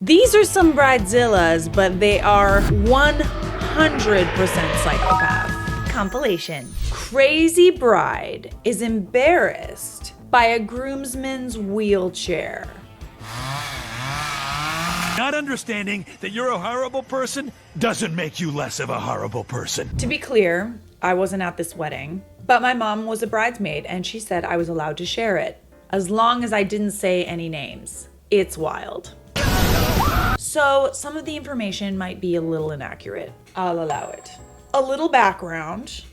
These are some Bridezillas, but they are 100% psychopath. Compilation. Crazy bride is embarrassed by a groomsman's wheelchair. Not understanding that you're a horrible person doesn't make you less of a horrible person. To be clear, I wasn't at this wedding, but my mom was a bridesmaid and she said I was allowed to share it, as long as I didn't say any names. It's wild. So some of the information might be a little inaccurate. I'll allow it. A little background. Set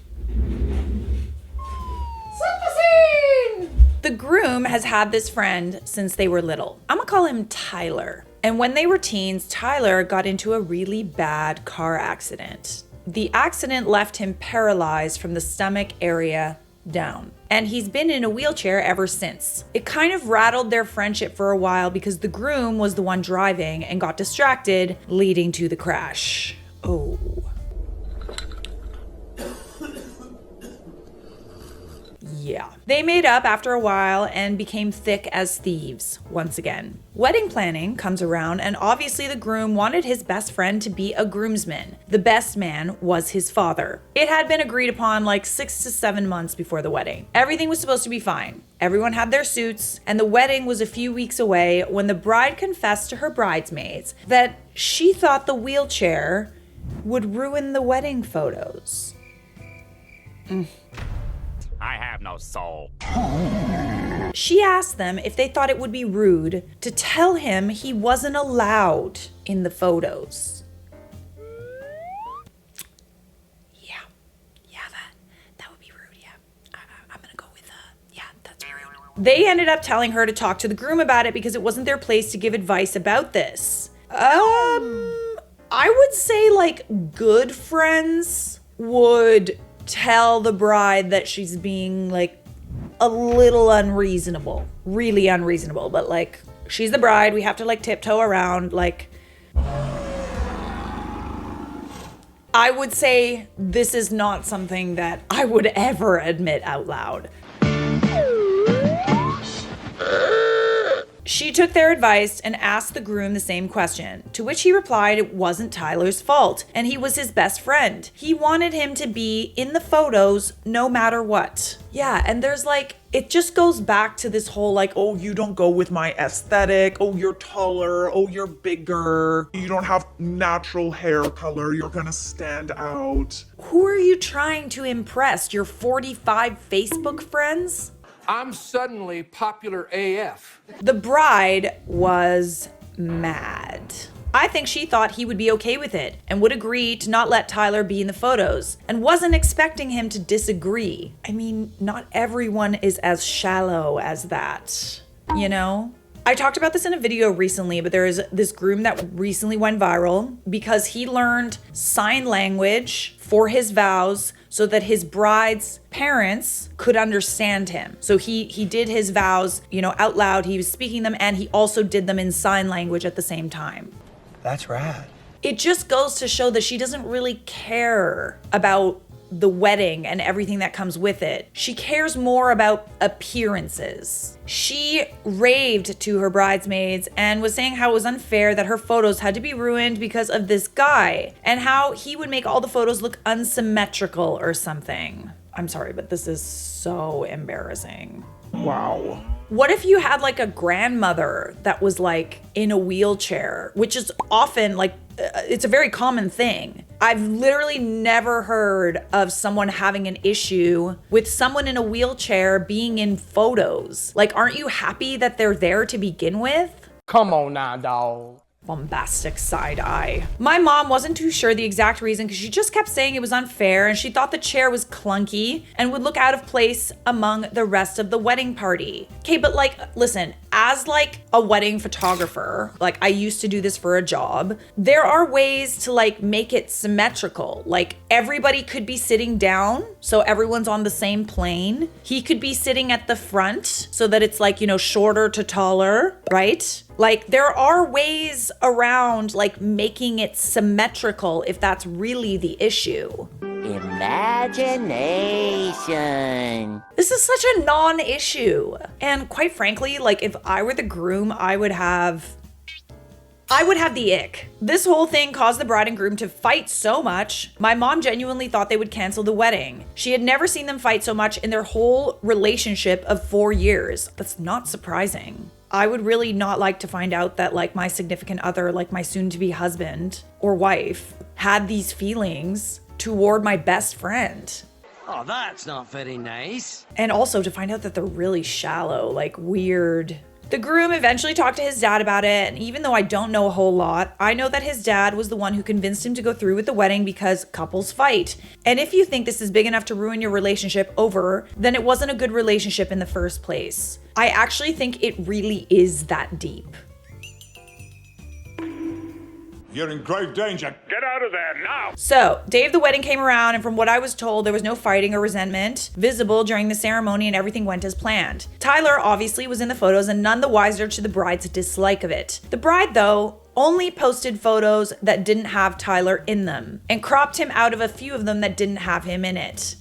the scene! The groom has had this friend since they were little. I'm gonna call him Tyler. And when they were teens, Tyler got into a really bad car accident. The accident left him paralyzed from the stomach area down. And he's been in a wheelchair ever since. It kind of rattled their friendship for a while because the groom was the one driving and got distracted, leading to the crash. Oh. Yeah. They made up after a while and became thick as thieves once again. Wedding planning comes around and obviously the groom wanted his best friend to be a groomsman. The best man was his father. It had been agreed upon like 6 to 7 months before the wedding. Everything was supposed to be fine. Everyone had their suits and the wedding was a few weeks away when the bride confessed to her bridesmaids that she thought the wheelchair would ruin the wedding photos. I have no soul. She asked them if they thought it would be rude to tell him he wasn't allowed in the photos. Yeah, that would be rude, yeah. I'm gonna go with, yeah, that's rude. They ended up telling her to talk to the groom about it because it wasn't their place to give advice about this. I would say like good friends would tell the bride that she's being like a little unreasonable, really unreasonable, but like she's the bride, we have to like tiptoe around. Like I would say this is not something that I would ever admit out loud. She took their advice and asked the groom the same question, to which he replied it wasn't Tyler's fault and he was his best friend. He wanted him to be in the photos no matter what. Yeah, and there's like, it just goes back to this whole like, oh, you don't go with my aesthetic. Oh, you're taller. Oh, you're bigger. You don't have natural hair color. You're gonna stand out. Who are you trying to impress? Your 45 Facebook friends? I'm suddenly popular AF. The bride was mad. I think she thought he would be okay with it and would agree to not let Tyler be in the photos and wasn't expecting him to disagree. I mean, not everyone is as shallow as that, you know? I talked about this in a video recently, but there is this groom that recently went viral because he learned sign language for his vows so that his bride's parents could understand him. So he did his vows, you know, out loud. He was speaking them and he also did them in sign language at the same time. That's rad. It just goes to show that she doesn't really care about the wedding and everything that comes with it. She cares more about appearances. She raved to her bridesmaids and was saying how it was unfair that her photos had to be ruined because of this guy and how he would make all the photos look unsymmetrical or something. I'm sorry, but this is so embarrassing. Wow. What if you had like a grandmother that was like in a wheelchair, which is often like, it's a very common thing. I've literally never heard of someone having an issue with someone in a wheelchair being in photos. Like, aren't you happy that they're there to begin with? Come on now, dawg. Bombastic side eye. My mom wasn't too sure the exact reason because she just kept saying it was unfair and she thought the chair was clunky and would look out of place among the rest of the wedding party. Okay, but like, listen, as like a wedding photographer, like I used to do this for a job, there are ways to like make it symmetrical. Like everybody could be sitting down so everyone's on the same plane. He could be sitting at the front so that it's like, you know, shorter to taller, right? Like there are ways around like making it symmetrical if that's really the issue. Imagination. This is such a non-issue. And quite frankly, like if I were the groom, I would have I would have the ick. This whole thing caused the bride and groom to fight so much. My mom genuinely thought they would cancel the wedding. She had never seen them fight so much in their whole relationship of 4 years. That's not surprising. I would really not like to find out that like my significant other, like my soon-to-be husband or wife, had these feelings toward my best friend. Oh, that's not very nice. And also to find out that they're really shallow, like weird. The groom eventually talked to his dad about it, and even though I don't know a whole lot, I know that his dad was the one who convinced him to go through with the wedding because couples fight. And if you think this is big enough to ruin your relationship over, then it wasn't a good relationship in the first place. I actually think it really is that deep. You're in grave danger. Get out of there now! So, day of the wedding came around, and from what I was told, there was no fighting or resentment visible during the ceremony, and everything went as planned. Tyler obviously was in the photos and none the wiser to the bride's dislike of it. The bride, though, only posted photos that didn't have Tyler in them, and cropped him out of a few of them that didn't have him in it.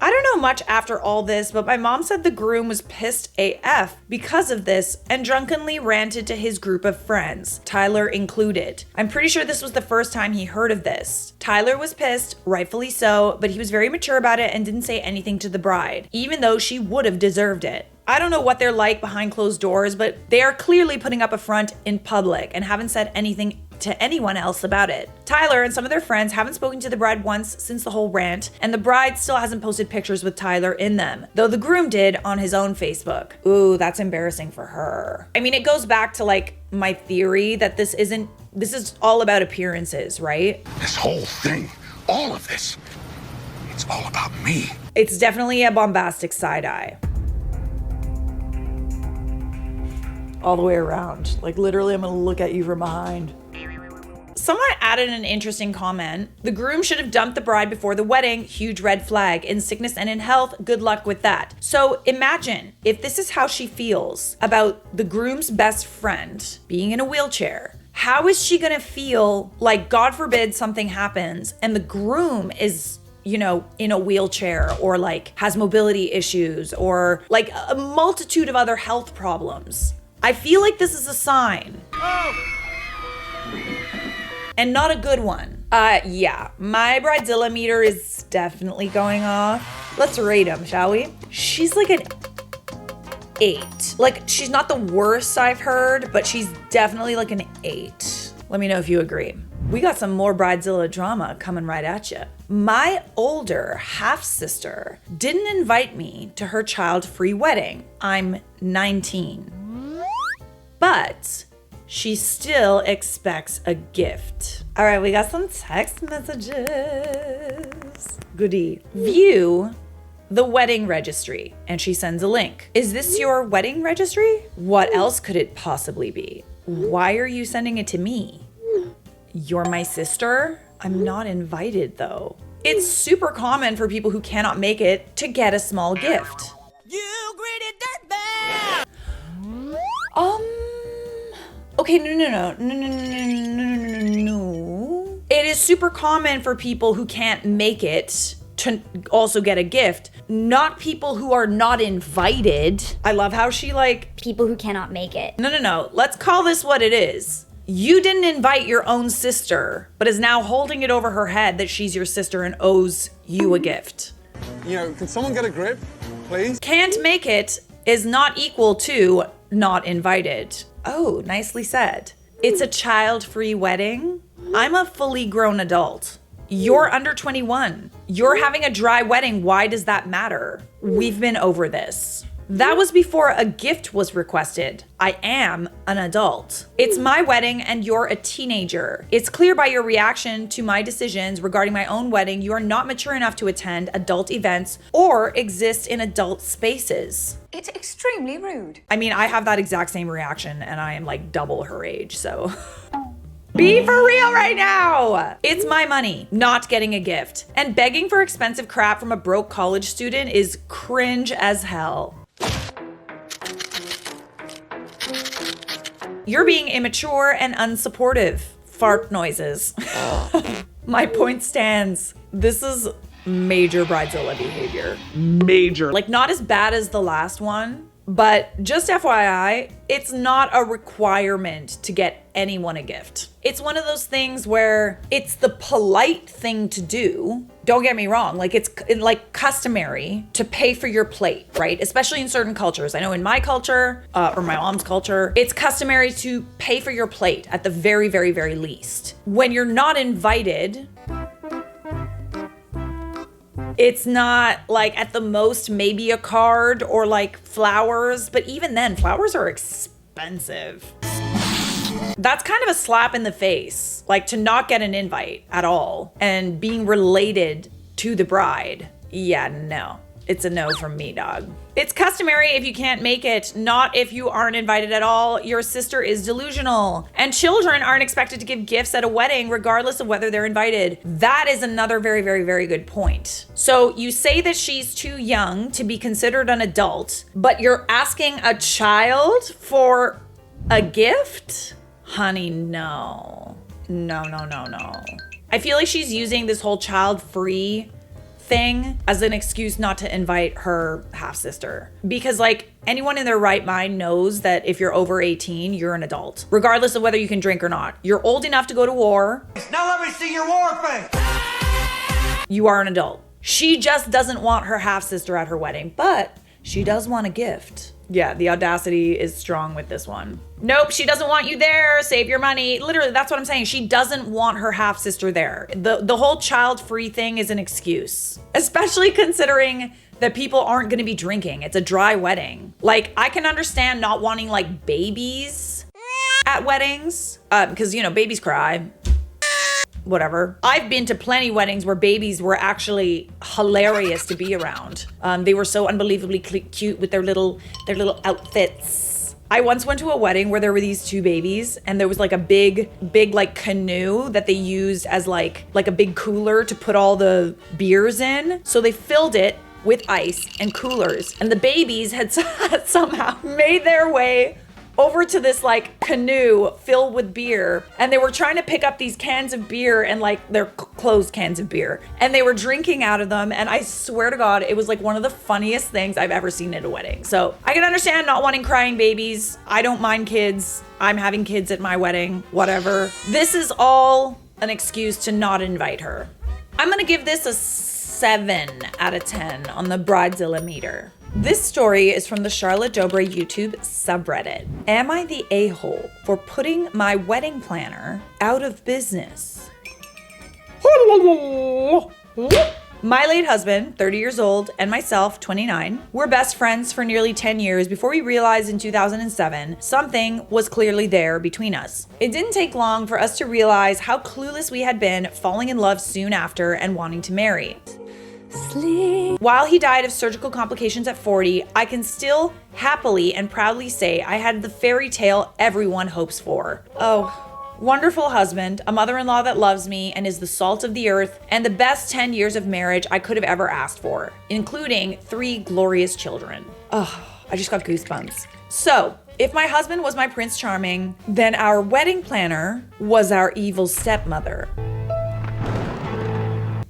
I don't know much after all this, but my mom said the groom was pissed AF because of this and drunkenly ranted to his group of friends, Tyler included. I'm pretty sure this was the first time he heard of this. Tyler was pissed, rightfully so, but he was very mature about it and didn't say anything to the bride, even though she would have deserved it. I don't know what they're like behind closed doors, but they are clearly putting up a front in public and haven't said anything to anyone else about it. Tyler and some of their friends haven't spoken to the bride once since the whole rant, and the bride still hasn't posted pictures with Tyler in them, though the groom did on his own Facebook. Ooh, that's embarrassing for her. I mean, it goes back to like my theory that this is all about appearances, right? This whole thing, all of this, it's all about me. It's definitely a bombastic side eye. All the way around. Like literally, I'm gonna look at you from behind. Someone added an interesting comment. The groom should have dumped the bride before the wedding. Huge red flag. In sickness and in health, good luck with that. So imagine if this is how she feels about the groom's best friend being in a wheelchair. How is she gonna feel like, God forbid, something happens and the groom is, you know, in a wheelchair or like has mobility issues or like a multitude of other health problems? I feel like this is a sign. And not a good one. Yeah, my Bridezilla meter is definitely going off. Let's rate him, shall we? She's like an 8. Like, she's not the worst I've heard, but she's definitely like an 8. Let me know if you agree. We got some more Bridezilla drama coming right at you. My older half-sister didn't invite me to her child-free wedding. I'm 19. But she still expects a gift. All right, we got some text messages. Goodie. View the wedding registry. And she sends a link. Is this your wedding registry? What else could it possibly be? Why are you sending it to me? You're my sister? I'm not invited though. It's super common for people who cannot make it to get a small gift. You greedy dirtbag! Okay, no. It is super common for people who can't make it to also get a gift, not people who are not invited. I love how she like... People who cannot make it. No. Let's call this what it is. You didn't invite your own sister, but is now holding it over her head that she's your sister and owes you a gift. You know, can someone get a grip, please? Can't make it is not equal to not invited. Oh, nicely said. It's a child-free wedding. I'm a fully grown adult. You're under 21. You're having a dry wedding. Why does that matter? We've been over this. That was before a gift was requested. I am an adult. It's my wedding and you're a teenager. It's clear by your reaction to my decisions regarding my own wedding, you are not mature enough to attend adult events or exist in adult spaces. It's extremely rude. I mean, I have that exact same reaction and I am like double her age, so... Be for real right now! It's my money, not getting a gift. And begging for expensive crap from a broke college student is cringe as hell. You're being immature and unsupportive. Fart noises. My point stands. This is major Bridezilla behavior. Major. Like, not as bad as the last one, But just FYI, it's not a requirement to get anyone a gift. It's one of those things where it's the polite thing to do. Don't get me wrong, like it's like customary to pay for your plate, right? Especially in certain cultures. I know in my culture, or my mom's culture, it's customary to pay for your plate at the very, very, very least. When you're not invited, it's not like at the most maybe a card or like flowers, but even then, flowers are expensive. That's kind of a slap in the face, like to not get an invite at all and being related to the bride. Yeah, no. It's a no from me, dog. It's customary if you can't make it, not if you aren't invited at all. Your sister is delusional. And children aren't expected to give gifts at a wedding regardless of whether they're invited. That is another very, very, very good point. So you say that she's too young to be considered an adult, but you're asking a child for a gift? Honey, no. No, no, no, no. I feel like she's using this whole child-free thing as an excuse not to invite her half-sister. Because like anyone in their right mind knows that if you're over 18, you're an adult, regardless of whether you can drink or not. You're old enough to go to war. Now let me see your war face. You are an adult. She just doesn't want her half-sister at her wedding, but she does want a gift. Yeah, the audacity is strong with this one. Nope, she doesn't want you there. Save your money. Literally, that's what I'm saying. She doesn't want her half-sister there. The whole child-free thing is an excuse, especially considering that people aren't going to be drinking. It's a dry wedding. Like, I can understand not wanting like babies at weddings because, you know, babies cry. Whatever. I've been to plenty weddings where babies were actually hilarious to be around. They were so unbelievably cute with their little outfits. I once went to a wedding where there were these two babies and there was like a big like canoe that they used as like a big cooler to put all the beers in. So they filled it with ice and coolers, and the babies had somehow made their way over to this like canoe filled with beer, and they were trying to pick up these cans of beer, and like they're closed cans of beer, and they were drinking out of them. And I swear to God, it was like one of the funniest things I've ever seen at a wedding. So I can understand not wanting crying babies. I don't mind kids. I'm having kids at my wedding, whatever. This is all an excuse to not invite her. I'm gonna give this a 7 out of 10 on the Bridezilla meter. This story is from the Charlotte Dobre YouTube subreddit. Am I the a-hole for putting my wedding planner out of business? My late husband, 30 years old, and myself, 29, were best friends for nearly 10 years before we realized in 2007 something was clearly there between us. It didn't take long for us to realize how clueless we had been, falling in love soon after and wanting to marry. While he died of surgical complications at 40, I can still happily and proudly say I had the fairy tale everyone hopes for. Oh, wonderful husband, a mother-in-law that loves me and is the salt of the earth, and the best 10 years of marriage I could have ever asked for, including 3 glorious children. Oh, I just got goosebumps. So, if my husband was my Prince Charming, then our wedding planner was our evil stepmother.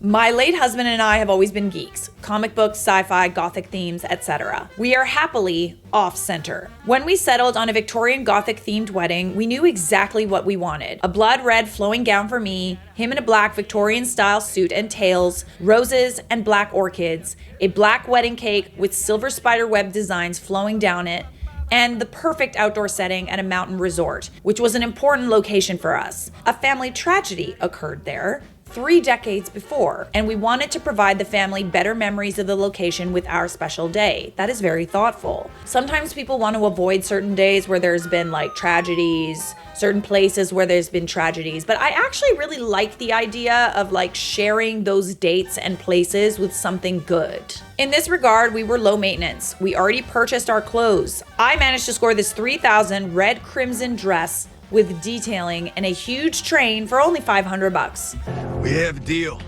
My late husband and I have always been geeks. Comic books, sci-fi, gothic themes, etc. We are happily off-center. When we settled on a Victorian gothic themed wedding, we knew exactly what we wanted. A blood red flowing gown for me, him in a black Victorian style suit and tails, roses and black orchids, a black wedding cake with silver spider web designs flowing down it, and the perfect outdoor setting at a mountain resort, which was an important location for us. A family tragedy occurred there 3 decades before, and we wanted to provide the family better memories of the location with our special day. That is very thoughtful. Sometimes people want to avoid certain days where there's been like tragedies, certain places where there's been tragedies, but I actually really like the idea of like sharing those dates and places with something good. In this regard, we were low maintenance. We already purchased our clothes. I managed to score this 3,000 red crimson dress with detailing and a huge train for only $500. We have a deal.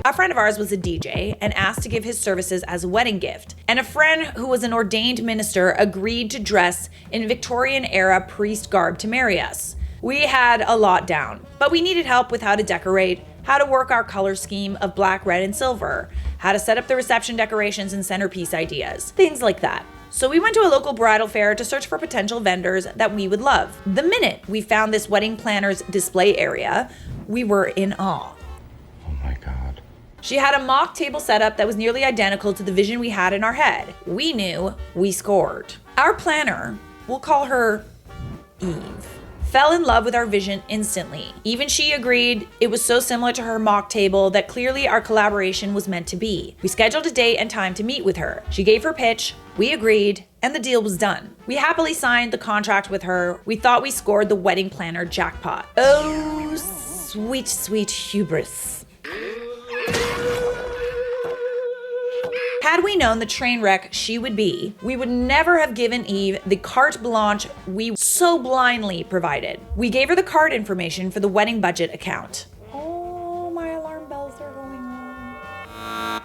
A friend of ours was a DJ and asked to give his services as a wedding gift. And a friend who was an ordained minister agreed to dress in Victorian era priest garb to marry us. We had a lot down, but we needed help with how to decorate, how to work our color scheme of black, red, and silver, how to set up the reception decorations and centerpiece ideas, things like that. So we went to a local bridal fair to search for potential vendors that we would love. The minute we found this wedding planner's display area, we were in awe. Oh my God. She had a mock table setup that was nearly identical to the vision we had in our head. We knew we scored. Our planner, we'll call her Eve, fell in love with our vision instantly. Even she agreed it was so similar to her mock table that clearly our collaboration was meant to be. We scheduled a date and time to meet with her. She gave her pitch, we agreed, and the deal was done. We happily signed the contract with her. We thought we scored the wedding planner jackpot. Oh, sweet, sweet hubris. Had we known the train wreck she would be, we would never have given Eve the carte blanche we so blindly provided. We gave her the card information for the wedding budget account. Oh, my alarm bells are going on.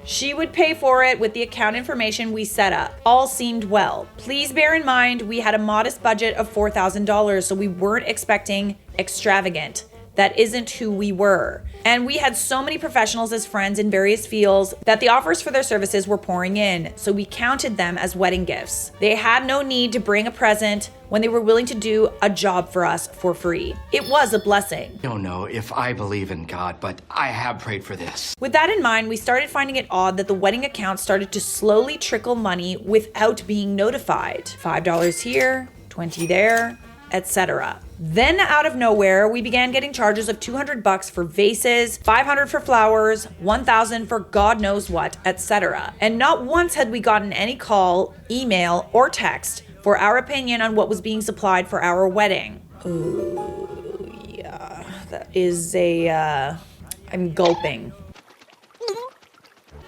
She would pay for it with the account information we set up. All seemed well. Please bear in mind we had a modest budget of $4,000, so we weren't expecting extravagant. That isn't who we were. And we had so many professionals as friends in various fields that the offers for their services were pouring in, so we counted them as wedding gifts. They had no need to bring a present when they were willing to do a job for us for free. It was a blessing. I don't know if I believe in God, but I have prayed for this. With that in mind, we started finding it odd that the wedding account started to slowly trickle money without being notified. $5 here, $20 there, etc. Then out of nowhere, we began getting charges of $200 for vases, $500 for flowers, $1,000 for God knows what, etc. And not once had we gotten any call, email, or text for our opinion on what was being supplied for our wedding. Ooh, yeah, that is I'm gulping.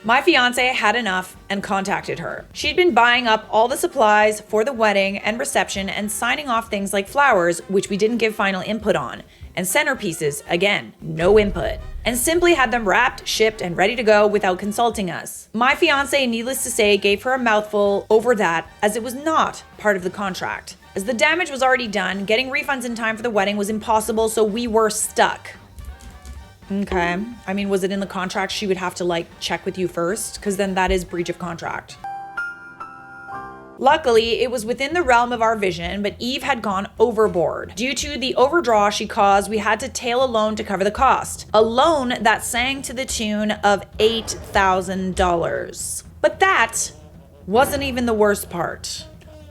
My fiance had enough and contacted her. She'd been buying up all the supplies for the wedding and reception and signing off things like flowers, which we didn't give final input on, and centerpieces, again, no input, and simply had them wrapped, shipped, and ready to go without consulting us. My fiance, needless to say, gave her a mouthful over that as it was not part of the contract. As the damage was already done, getting refunds in time for the wedding was impossible, so we were stuck. Okay. I mean, was it in the contract she would have to check with you first? Because then that is breach of contract. Luckily, it was within the realm of our vision, but Eve had gone overboard. Due to the overdraw she caused, we had to tail a loan to cover the cost. A loan that sang to the tune of $8,000. But that wasn't even the worst part.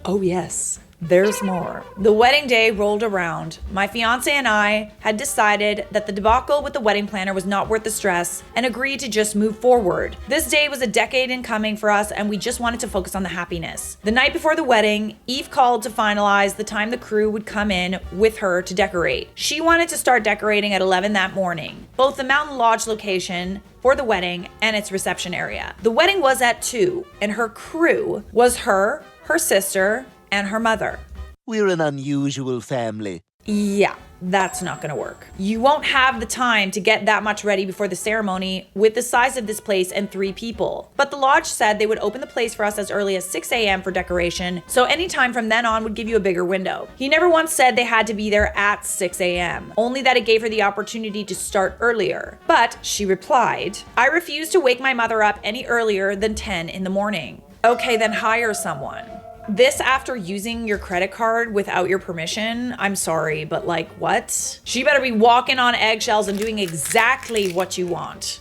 Oh yes. There's more. The wedding day rolled around. My fiance and I had decided that the debacle with the wedding planner was not worth the stress and agreed to just move forward. This day was a decade in coming for us and we just wanted to focus on the happiness. The night before the wedding, Eve called to finalize the time the crew would come in with her to decorate. She wanted to start decorating at 11 that morning. Both the Mountain Lodge location for the wedding and its reception area. The wedding was at 2 and her crew was her sister, and her mother. We're an unusual family. Yeah, that's not gonna work. You won't have the time to get that much ready before the ceremony with the size of this place and 3 people. But the lodge said they would open the place for us as early as 6 a.m. for decoration, so any time from then on would give you a bigger window. He never once said they had to be there at 6 a.m., only that it gave her the opportunity to start earlier. But she replied, I refuse to wake my mother up any earlier than 10 in the morning. Okay, then hire someone. This after using your credit card without your permission? I'm sorry, but what? She better be walking on eggshells and doing exactly what you want.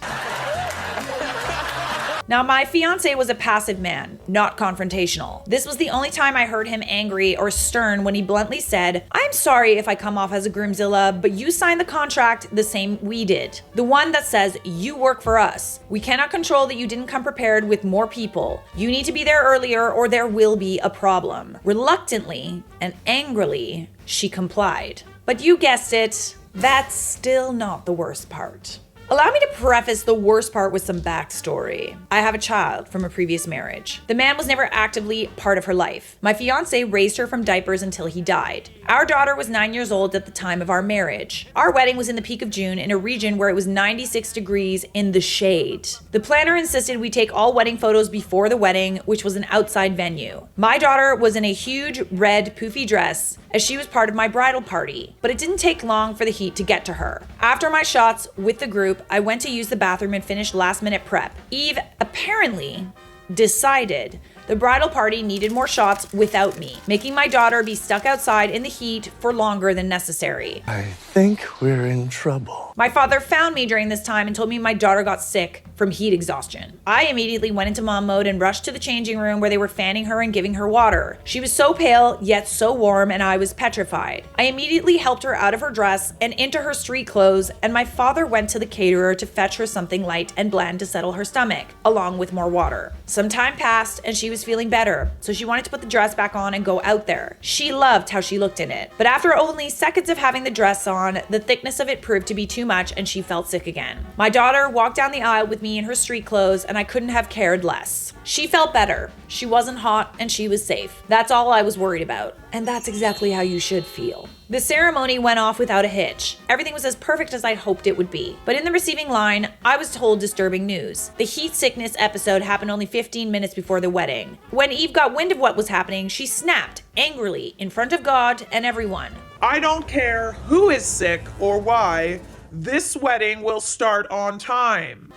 Now, my fiance was a passive man, not confrontational. This was the only time I heard him angry or stern when he bluntly said, I'm sorry if I come off as a groomzilla, but you signed the contract the same we did. The one that says you work for us. We cannot control that you didn't come prepared with more people. You need to be there earlier or there will be a problem. Reluctantly and angrily, she complied. But you guessed it, that's still not the worst part. Allow me to preface the worst part with some backstory. I have a child from a previous marriage. The man was never actively part of her life. My fiance raised her from diapers until he died. Our daughter was 9 years old at the time of our marriage. Our wedding was in the peak of June in a region where it was 96 degrees in the shade. The planner insisted we take all wedding photos before the wedding, which was an outside venue. My daughter was in a huge red poofy dress as she was part of my bridal party, but it didn't take long for the heat to get to her. After my shots with the group, I went to use the bathroom and finish last-minute prep. Eve apparently decided the The bridal party needed more shots without me, making my daughter be stuck outside in the heat for longer than necessary. I think we're in trouble. My father found me during this time and told me my daughter got sick from heat exhaustion. I immediately went into mom mode and rushed to the changing room where they were fanning her and giving her water. She was so pale, yet so warm, and I was petrified. I immediately helped her out of her dress and into her street clothes, and my father went to the caterer to fetch her something light and bland to settle her stomach, along with more water. Some time passed and she was feeling better, so she wanted to put the dress back on and go out there. She loved how she looked in it, but after only seconds of having the dress on, the thickness of it proved to be too much and she felt sick again. My daughter walked down the aisle with me in her street clothes, and I couldn't have cared less. She felt better. She wasn't hot and she was safe. That's all I was worried about. And that's exactly how you should feel. The ceremony went off without a hitch. Everything was as perfect as I'd hoped it would be. But in the receiving line, I was told disturbing news. The heat sickness episode happened only 15 minutes before the wedding. When Eve got wind of what was happening, she snapped angrily in front of God and everyone. I don't care who is sick or why. This wedding will start on time.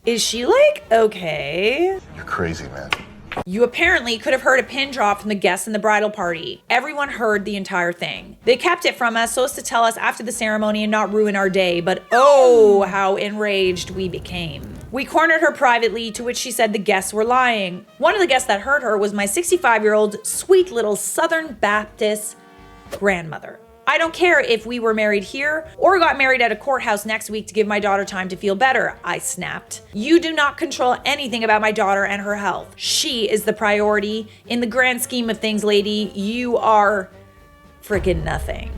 Is she like, okay? You're crazy, man. You apparently could have heard a pin drop from the guests in the bridal party. Everyone heard the entire thing. They kept it from us so as to tell us after the ceremony and not ruin our day, but oh, how enraged we became. We cornered her privately, to which she said the guests were lying. One of the guests that heard her was my 65-year-old sweet little Southern Baptist grandmother. I don't care if we were married here or got married at a courthouse next week to give my daughter time to feel better, I snapped. You do not control anything about my daughter and her health. She is the priority. In the grand scheme of things, lady, you are freaking nothing.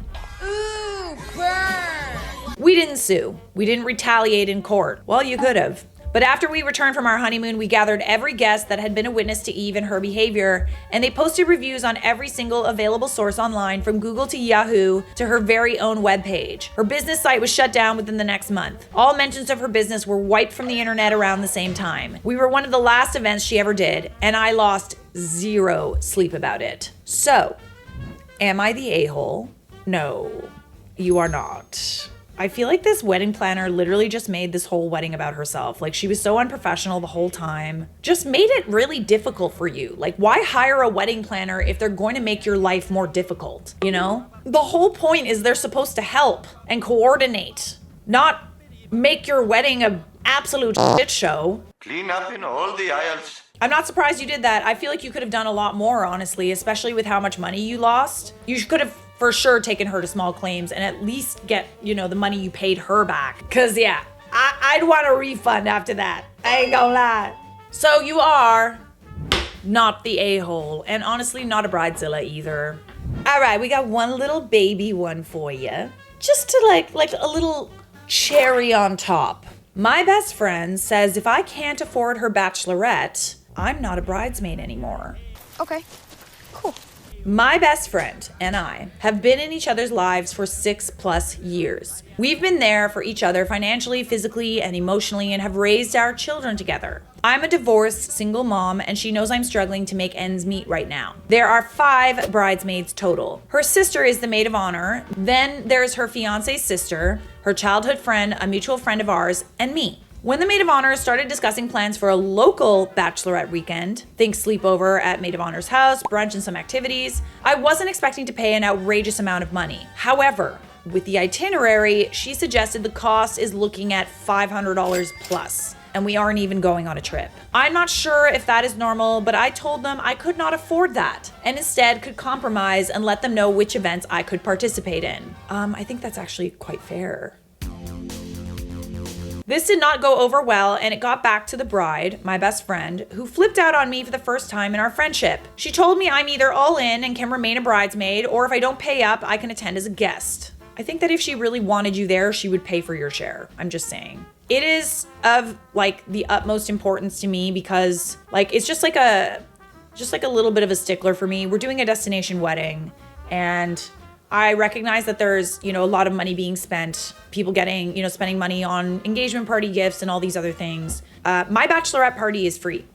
Ooh, burn! We didn't sue. We didn't retaliate in court. Well, you could have. But after we returned from our honeymoon, we gathered every guest that had been a witness to Eve and her behavior, and they posted reviews on every single available source online, from Google to Yahoo to her very own webpage. Her business site was shut down within the next month. All mentions of her business were wiped from the internet around the same time. We were one of the last events she ever did, and I lost zero sleep about it. So, am I the a-hole? No, you are not. I feel like this wedding planner literally just made this whole wedding about herself. Like, she was so unprofessional the whole time. Just made it really difficult for you. Like, why hire a wedding planner if they're going to make your life more difficult, you know? The whole point is they're supposed to help and coordinate, not make your wedding an absolute shit show. Clean up in all the aisles. I'm not surprised you did that. I feel like you could have done a lot more, honestly, especially with how much money you lost. You could have for sure taken her to small claims and at least get, you know, the money you paid her back. Cause yeah, I'd want a refund after that. I ain't gonna lie. So you are not the a-hole, and honestly not a bridezilla either. All right, we got one little baby one for you. Just to like a little cherry on top. My best friend says if I can't afford her bachelorette, I'm not a bridesmaid anymore. Okay, cool. My best friend and I have been in each other's lives for 6+ years. We've been there for each other financially, physically, and emotionally, and have raised our children together. I'm a divorced single mom, and she knows I'm struggling to make ends meet right now. There are 5 bridesmaids total. Her sister is the maid of honor. Then there's her fiance's sister, her childhood friend, a mutual friend of ours, and me. When the maid of honor started discussing plans for a local bachelorette weekend, think sleepover at maid of honor's house, brunch, and some activities, I wasn't expecting to pay an outrageous amount of money. However, with the itinerary, she suggested the cost is looking at $500 plus, and we aren't even going on a trip. I'm not sure if that is normal, but I told them I could not afford that, and instead could compromise and let them know which events I could participate in. I think that's actually quite fair. This did not go over well, and it got back to the bride, my best friend, who flipped out on me for the first time in our friendship. She told me I'm either all in and can remain a bridesmaid, or if I don't pay up, I can attend as a guest. I think that if she really wanted you there, she would pay for your share. I'm just saying. It is of like the utmost importance to me because like it's just like a little bit of a stickler for me. We're doing a destination wedding, and I recognize that there's, you know, a lot of money being spent, people getting, you know, spending money on engagement party gifts and all these other things. My bachelorette party is free.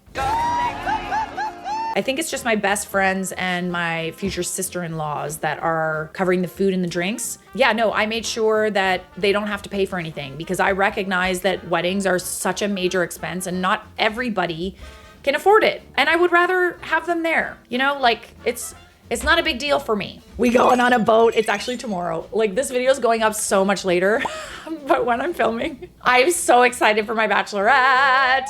I think it's just my best friends and my future sister-in-laws that are covering the food and the drinks. Yeah, no, I made sure that they don't have to pay for anything because I recognize that weddings are such a major expense and not everybody can afford it. And I would rather have them there. You know, like it's not a big deal for me. We going on a boat. It's actually tomorrow. Like this video is going up so much later, but when I'm filming, I'm so excited for my bachelorette.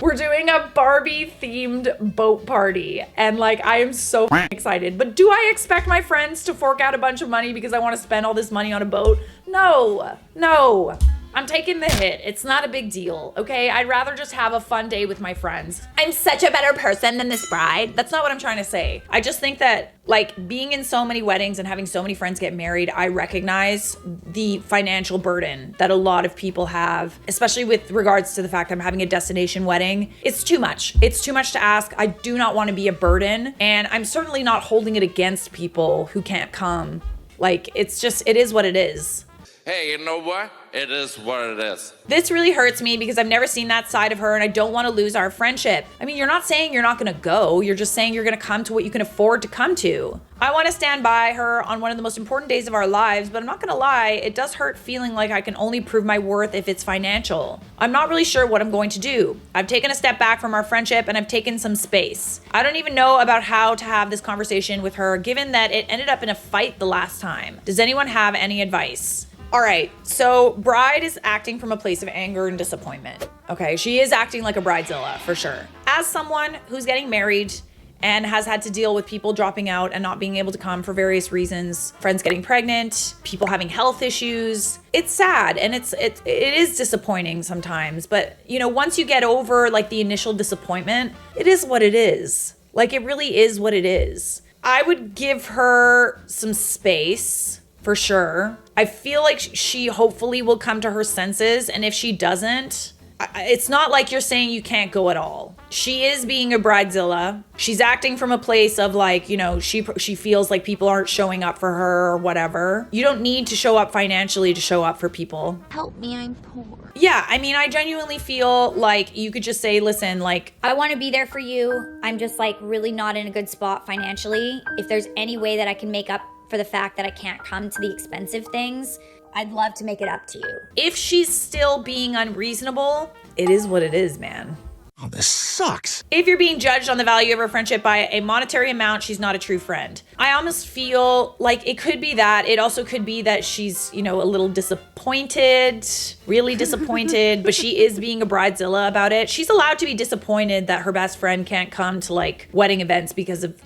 We're doing a Barbie themed boat party and like I am so excited. But do I expect my friends to fork out a bunch of money because I want to spend all this money on a boat? No. I'm taking the hit. It's not a big deal, okay? I'd rather just have a fun day with my friends. I'm such a better person than this bride. That's not what I'm trying to say. I just think that like being in so many weddings and having so many friends get married, I recognize the financial burden that a lot of people have, especially with regards to the fact I'm having a destination wedding. It's too much. It's too much to ask. I do not want to be a burden, and I'm certainly not holding it against people who can't come. Like, it's just, it is what it is. Hey, you know what? It is what it is. This really hurts me because I've never seen that side of her and I don't want to lose our friendship. I mean, you're not saying you're not going to go. You're just saying you're going to come to what you can afford to come to. I want to stand by her on one of the most important days of our lives, but I'm not going to lie, it does hurt feeling like I can only prove my worth if it's financial. I'm not really sure what I'm going to do. I've taken a step back from our friendship and I've taken some space. I don't even know about how to have this conversation with her, given that it ended up in a fight the last time. Does anyone have any advice? All right, so Bride is acting from a place of anger and disappointment. Okay, she is acting like a bridezilla for sure. As someone who's getting married and has had to deal with people dropping out and not being able to come for various reasons, friends getting pregnant, people having health issues, it's sad and it is disappointing sometimes. But you know, once you get over like the initial disappointment, it is what it is. Like it really is what it is. I would give her some space for sure. I feel like she hopefully will come to her senses, and if she doesn't, it's not like you're saying you can't go at all. She is being a bridezilla. She's acting from a place of like, you know, she feels like people aren't showing up for her or whatever. You don't need to show up financially to show up for people. Help me, I'm poor. Yeah, I mean, I genuinely feel like you could just say, listen, like, I want to be there for you. I'm just like really not in a good spot financially. If there's any way that I can make up for the fact that I can't come to the expensive things, I'd love to make it up to you. If she's still being unreasonable, it is what it is, man. Oh, this sucks. If you're being judged on the value of her friendship by a monetary amount, she's not a true friend. I almost feel like it could be that. It also could be that she's, you know, a little disappointed, really disappointed, but she is being a bridezilla about it. She's allowed to be disappointed that her best friend can't come to like wedding events because of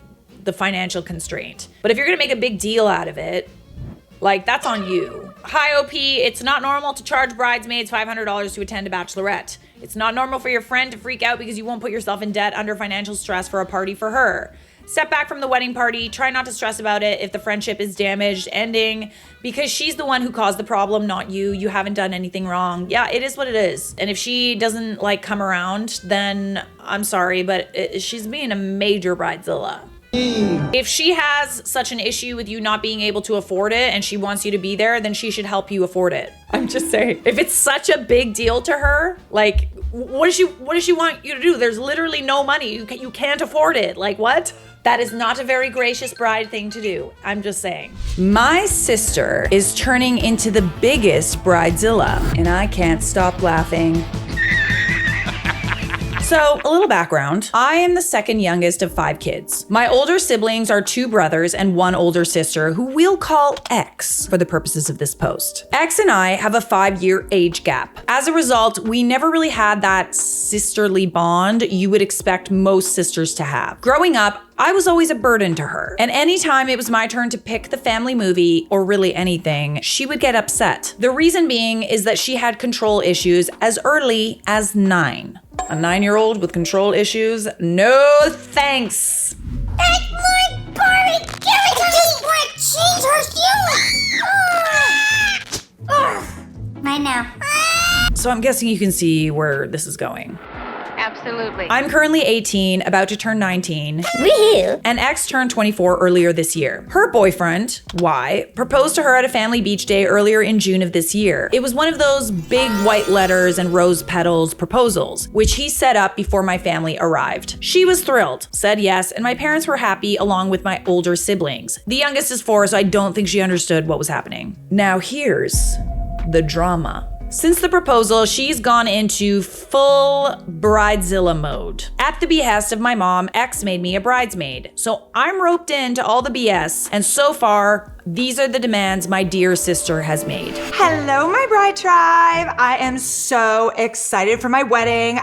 the financial constraint. But if you're gonna make a big deal out of it, like that's on you. Hi OP, it's not normal to charge bridesmaids $500 to attend a bachelorette. It's not normal for your friend to freak out because you won't put yourself in debt under financial stress for a party for her. Step back from the wedding party, try not to stress about it if the friendship is damaged, ending, because she's the one who caused the problem, not you. You haven't done anything wrong. Yeah, it is what it is. And if she doesn't like come around, then I'm sorry, but she's being a major bridezilla. If she has such an issue with you not being able to afford it and she wants you to be there, then she should help you afford it. I'm just saying. If it's such a big deal to her, like, what does she want you to do? There's literally no money. You can't afford it. Like, what? That is not a very gracious bride thing to do. I'm just saying. My sister is turning into the biggest bridezilla, and I can't stop laughing. So, a little background. I am the second youngest of 5 kids. My older siblings are 2 brothers and 1 older sister, who we'll call X for the purposes of this post. X and I have a 5-year age gap. As a result, we never really had that sisterly bond you would expect most sisters to have. Growing up, I was always a burden to her, and anytime it was my turn to pick the family movie, or really anything, she would get upset. The reason being is that she had control issues as early as 9. A 9-year-old with control issues? No thanks. That's my Barbie! Give it to me! What? Change her feelings! Mine now. So I'm guessing you can see where this is going. Absolutely. I'm currently 18, about to turn 19. Woohoo! And X turned 24 earlier this year. Her boyfriend, Y, proposed to her at a family beach day earlier in June of this year. It was one of those big white letters and rose petals proposals, which he set up before my family arrived. She was thrilled, said yes, and my parents were happy along with my older siblings. The youngest is 4, so I don't think she understood what was happening. Now here's the drama. Since the proposal, she's gone into full Bridezilla mode. At the behest of my mom, X made me a bridesmaid. So I'm roped into all the BS, and so far, these are the demands my dear sister has made. Hello, my bride tribe. I am so excited for my wedding.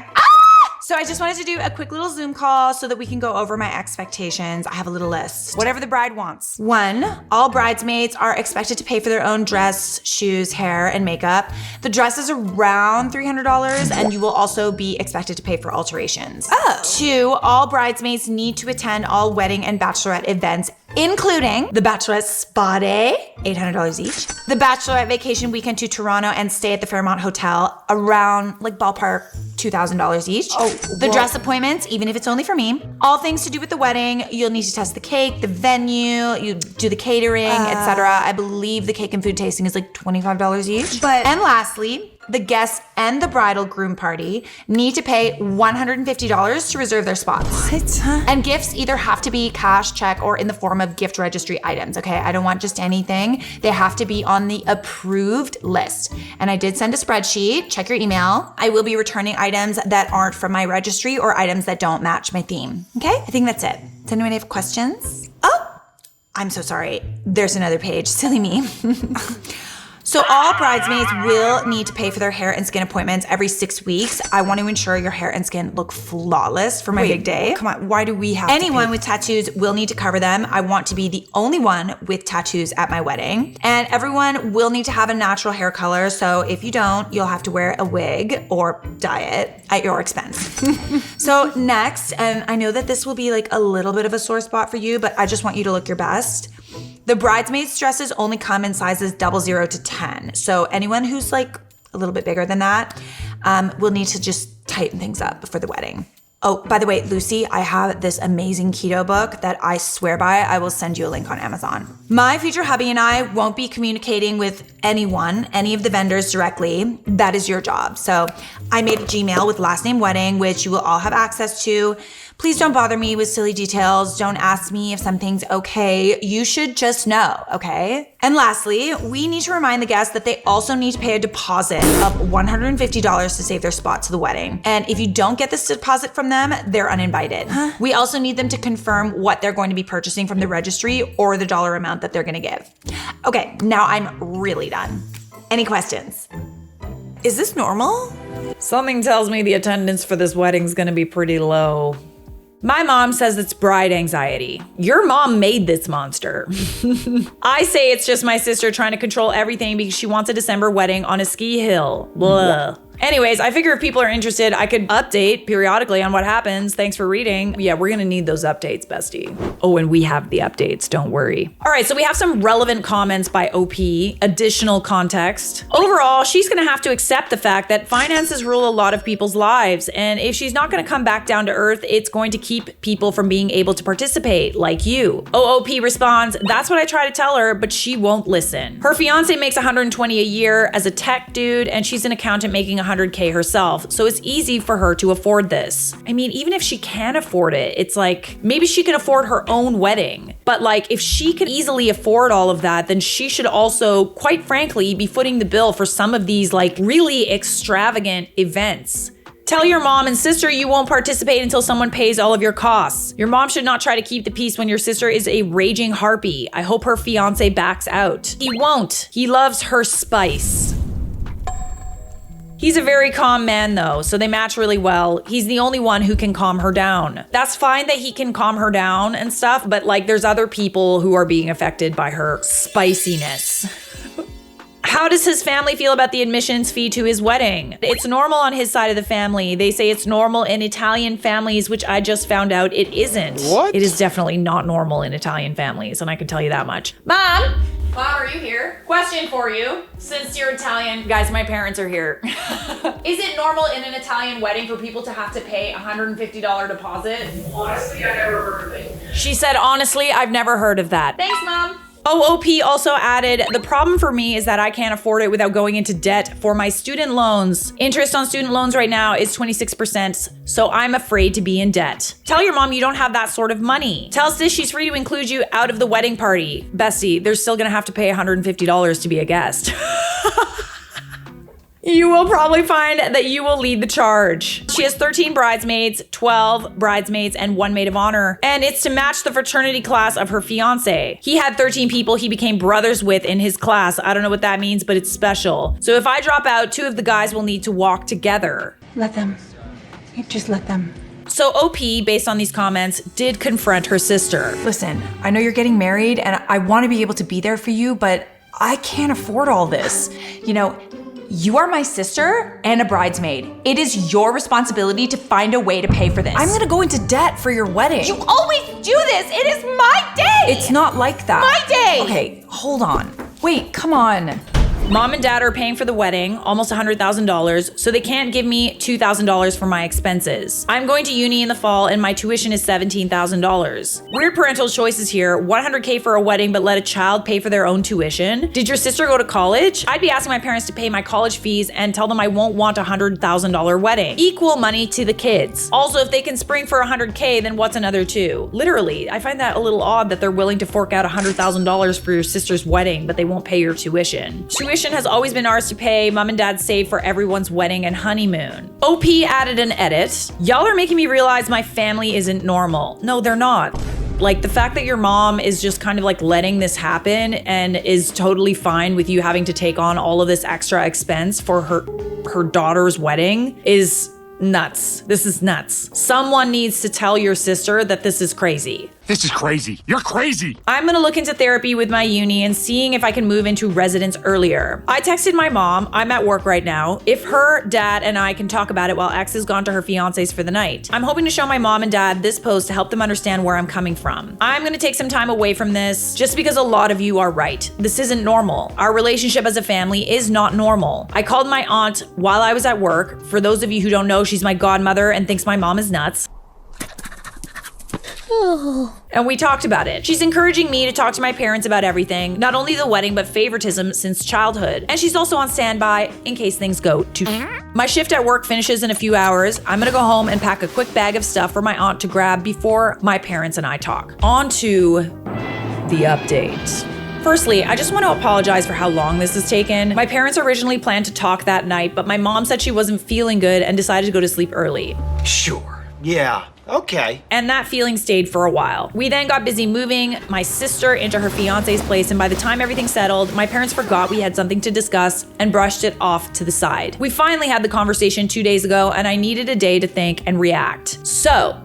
So I just wanted to do a quick little Zoom call so that we can go over my expectations. I have a little list. Whatever the bride wants. 1, all bridesmaids are expected to pay for their own dress, shoes, hair, and makeup. The dress is around $300, and you will also be expected to pay for alterations. 2, all bridesmaids need to attend all wedding and bachelorette events, including the bachelorette spa day, $800 each, the bachelorette vacation weekend to Toronto and stay at the Fairmont Hotel, around like ballpark $2,000 each. The dress appointments, even if it's only for me. All things to do with the wedding, you'll need to test the cake, the venue, you do the catering, etc. I believe the cake and food tasting is like $25 each. And lastly, the guests and the bridal groom party need to pay $150 to reserve their spots. What? And gifts either have to be cash, check, or in the form of gift registry items, okay? I don't want just anything. They have to be on the approved list. And I did send a spreadsheet, check your email. I will be returning items that aren't from my registry or items that don't match my theme, okay? I think that's it. Does anyone have questions? Oh, I'm so sorry. There's another page, silly me. So all bridesmaids will need to pay for their hair and skin appointments every 6 weeks. I want to ensure your hair and skin look flawless for my big day. Come on, why do we have Anyone with tattoos will need to cover them. I want to be the only one with tattoos at my wedding. And everyone will need to have a natural hair color. So if you don't, you'll have to wear a wig or dye it at your expense. So next, and I know that this will be like a little bit of a sore spot for you, but I just want you to look your best. The bridesmaids' dresses only come in sizes 00 to 10. So anyone who's like a little bit bigger than that will need to just tighten things up before the wedding. Oh, by the way, Lucy, I have this amazing keto book that I swear by. I will send you a link on Amazon. My future hubby and I won't be communicating with anyone, any of the vendors directly. That is your job. So I made a Gmail with last name wedding, which you will all have access to. Please don't bother me with silly details. Don't ask me if something's okay. You should just know, okay? And lastly, we need to remind the guests that they also need to pay a deposit of $150 to save their spot to the wedding. And if you don't get this deposit from them, they're uninvited. We also need them to confirm what they're going to be purchasing from the registry or the dollar amount that they're gonna give. Okay, now I'm really done. Any questions? Is this normal? Something tells me the attendance for this wedding's gonna be pretty low. My mom says it's bride anxiety. Your mom made this monster. I say it's just my sister trying to control everything because she wants a December wedding on a ski hill. Blah. Anyways, I figure if people are interested, I could update periodically on what happens. Thanks for reading. Yeah, we're gonna need those updates, bestie. Oh, and we have the updates, don't worry. All right, so we have some relevant comments by OP, additional context. Overall, she's gonna have to accept the fact that finances rule a lot of people's lives. And if she's not gonna come back down to earth, it's going to keep people from being able to participate, like you. OOP responds, that's what I try to tell her, but she won't listen. Her fiance makes $120 a year as a tech dude, and she's an accountant making $100K herself, so it's easy for her to afford this. I mean, even if she can afford it, it's like, maybe she can afford her own wedding. But like, if she can easily afford all of that, then she should also, quite frankly, be footing the bill for some of these like really extravagant events. Tell your mom and sister you won't participate until someone pays all of your costs. Your mom should not try to keep the peace when your sister is a raging harpy. I hope her fiance backs out. He won't. He loves her spice. He's a very calm man though, so they match really well. He's the only one who can calm her down. That's fine that he can calm her down and stuff, but like there's other people who are being affected by her spiciness. How does his family feel about the admissions fee to his wedding? It's normal on his side of the family. They say it's normal in Italian families, which I just found out it isn't. What? It is definitely not normal in Italian families, and I can tell you that much. Mom, are you here? Question for you, since you're Italian. Guys, my parents are here. Is it normal in an Italian wedding for people to have to pay a $150 deposit? Honestly, I never heard of it. She said, honestly, I've never heard of that. Thanks, Mom. OOP also added, the problem for me is that I can't afford it without going into debt for my student loans. Interest on student loans right now is 26%, so I'm afraid to be in debt. Tell your mom you don't have that sort of money. Tell sis she's free to include you out of the wedding party. Bestie, they're still gonna have to pay $150 to be a guest. You will probably find that you will lead the charge. She has 13 bridesmaids, 12 bridesmaids, and 1 maid of honor. And it's to match the fraternity class of her fiance. He had 13 people he became brothers with in his class. I don't know what that means, but it's special. So if I drop out, 2 of the guys will need to walk together. Let them. Just let them. So OP, based on these comments, did confront her sister. Listen, I know you're getting married and I want to be able to be there for you, but I can't afford all this. You know, you are my sister and a bridesmaid. It is your responsibility to find a way to pay for this. I'm gonna go into debt for your wedding. You always do this. It is my day. It's not like that. My day. Okay, hold on. Wait, come on. Mom and dad are paying for the wedding, almost $100,000, so they can't give me $2,000 for my expenses. I'm going to uni in the fall and my tuition is $17,000. Weird parental choices here, $100K for a wedding but let a child pay for their own tuition? Did your sister go to college? I'd be asking my parents to pay my college fees and tell them I won't want a $100,000 wedding. Equal money to the kids. Also, if they can spring for $100K, then what's another 2? Literally, I find that a little odd that they're willing to fork out $100,000 for your sister's wedding, but they won't pay your tuition. Tuition has always been ours to pay. Mom and dad save for everyone's wedding and honeymoon. OP added an edit. Y'all are making me realize my family isn't normal. No, they're not. Like, the fact that your mom is just kind of like letting this happen and is totally fine with you having to take on all of this extra expense for her daughter's wedding is nuts. This is nuts. Someone needs to tell your sister that this is crazy. This is crazy. You're crazy. I'm gonna look into therapy with my uni and seeing if I can move into residence earlier. I texted my mom, I'm at work right now, if her dad and I can talk about it while X is gone to her fiance's for the night. I'm hoping to show my mom and dad this post to help them understand where I'm coming from. I'm gonna take some time away from this just because a lot of you are right. This isn't normal. Our relationship as a family is not normal. I called my aunt while I was at work. For those of you who don't know, she's my godmother and thinks my mom is nuts. And we talked about it. She's encouraging me to talk to my parents about everything, not only the wedding, but favoritism since childhood. And she's also on standby in case things go too. My shift at work finishes in a few hours. I'm gonna go home and pack a quick bag of stuff for my aunt to grab before my parents and I talk. On to the update. Firstly, I just want to apologize for how long this has taken. My parents originally planned to talk that night, but my mom said she wasn't feeling good and decided to go to sleep early. Sure. Yeah. Okay. And that feeling stayed for a while. We then got busy moving my sister into her fiance's place, and by the time everything settled, my parents forgot we had something to discuss and brushed it off to the side. We finally had the conversation 2 days ago, and I needed a day to think and react. So,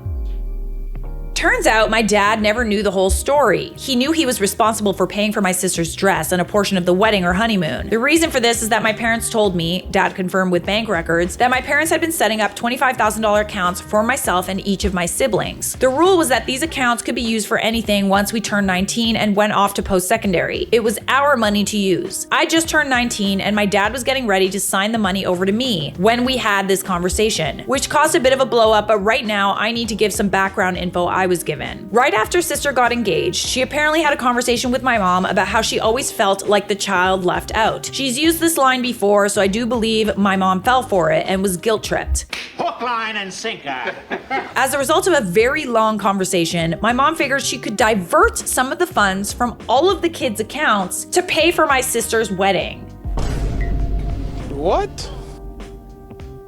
turns out my dad never knew the whole story. He knew he was responsible for paying for my sister's dress and a portion of the wedding or honeymoon. The reason for this is that my parents told me, dad confirmed with bank records, that my parents had been setting up $25,000 accounts for myself and each of my siblings. The rule was that these accounts could be used for anything once we turned 19 and went off to post-secondary. It was our money to use. I just turned 19 and my dad was getting ready to sign the money over to me when we had this conversation, which caused a bit of a blow up, but right now I need to give some background info I was given. Right after sister got engaged, she apparently had a conversation with my mom about how she always felt like the child left out. She's used this line before, so I do believe my mom fell for it and was guilt-tripped. Hook, line, and sinker. As a result of a very long conversation, my mom figured she could divert some of the funds from all of the kids' accounts to pay for my sister's wedding. What?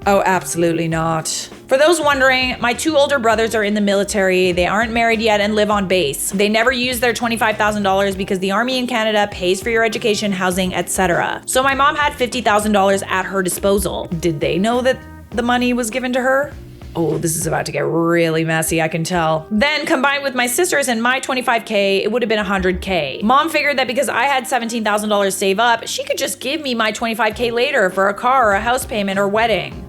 Oh, absolutely not. For those wondering, my 2 older brothers are in the military. They aren't married yet and live on base. They never use their $25,000 because the Army in Canada pays for your education, housing, etc. So my mom had $50,000 at her disposal. Did they know that the money was given to her? Oh, this is about to get really messy, I can tell. Then combined with my sister's and my $25K, it would have been $100K. Mom figured that because I had $17,000 saved up, she could just give me my $25K later for a car or a house payment or wedding.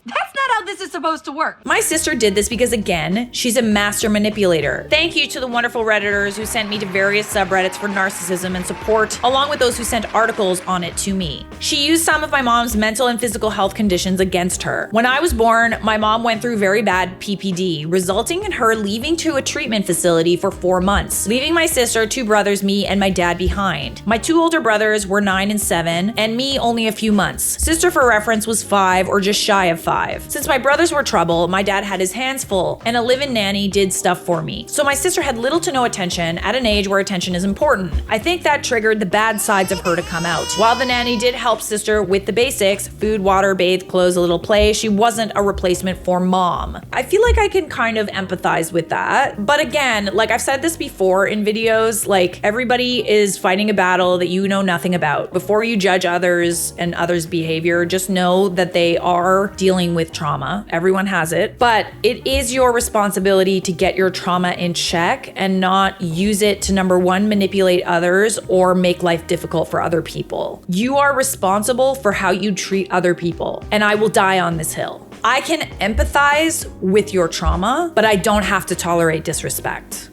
That's not how this is supposed to work. My sister did this because, again, she's a master manipulator. Thank you to the wonderful Redditors who sent me to various subreddits for narcissism and support, along with those who sent articles on it to me. She used some of my mom's mental and physical health conditions against her. When I was born, my mom went through very bad PPD, resulting in her leaving to a treatment facility for 4 months, leaving my sister, 2 brothers, me, and my dad behind. My 2 older brothers were 9 and 7, and me only a few months. Sister, for reference, was 5 or just shy of 5. Since my my brothers were trouble, my dad had his hands full, and a live-in nanny did stuff for me. So my sister had little to no attention at an age where attention is important. I think that triggered the bad sides of her to come out. While the nanny did help sister with the basics, food, water, bathe, clothes, a little play, she wasn't a replacement for mom. I feel like I can kind of empathize with that. But again, like I've said this before in videos, like everybody is fighting a battle that you know nothing about. Before you judge others and others' behavior, just know that they are dealing with trauma. Everyone has it. But it is your responsibility to get your trauma in check and not use it to, number one, manipulate others or make life difficult for other people. You are responsible for how you treat other people. And I will die on this hill. I can empathize with your trauma, but I don't have to tolerate disrespect.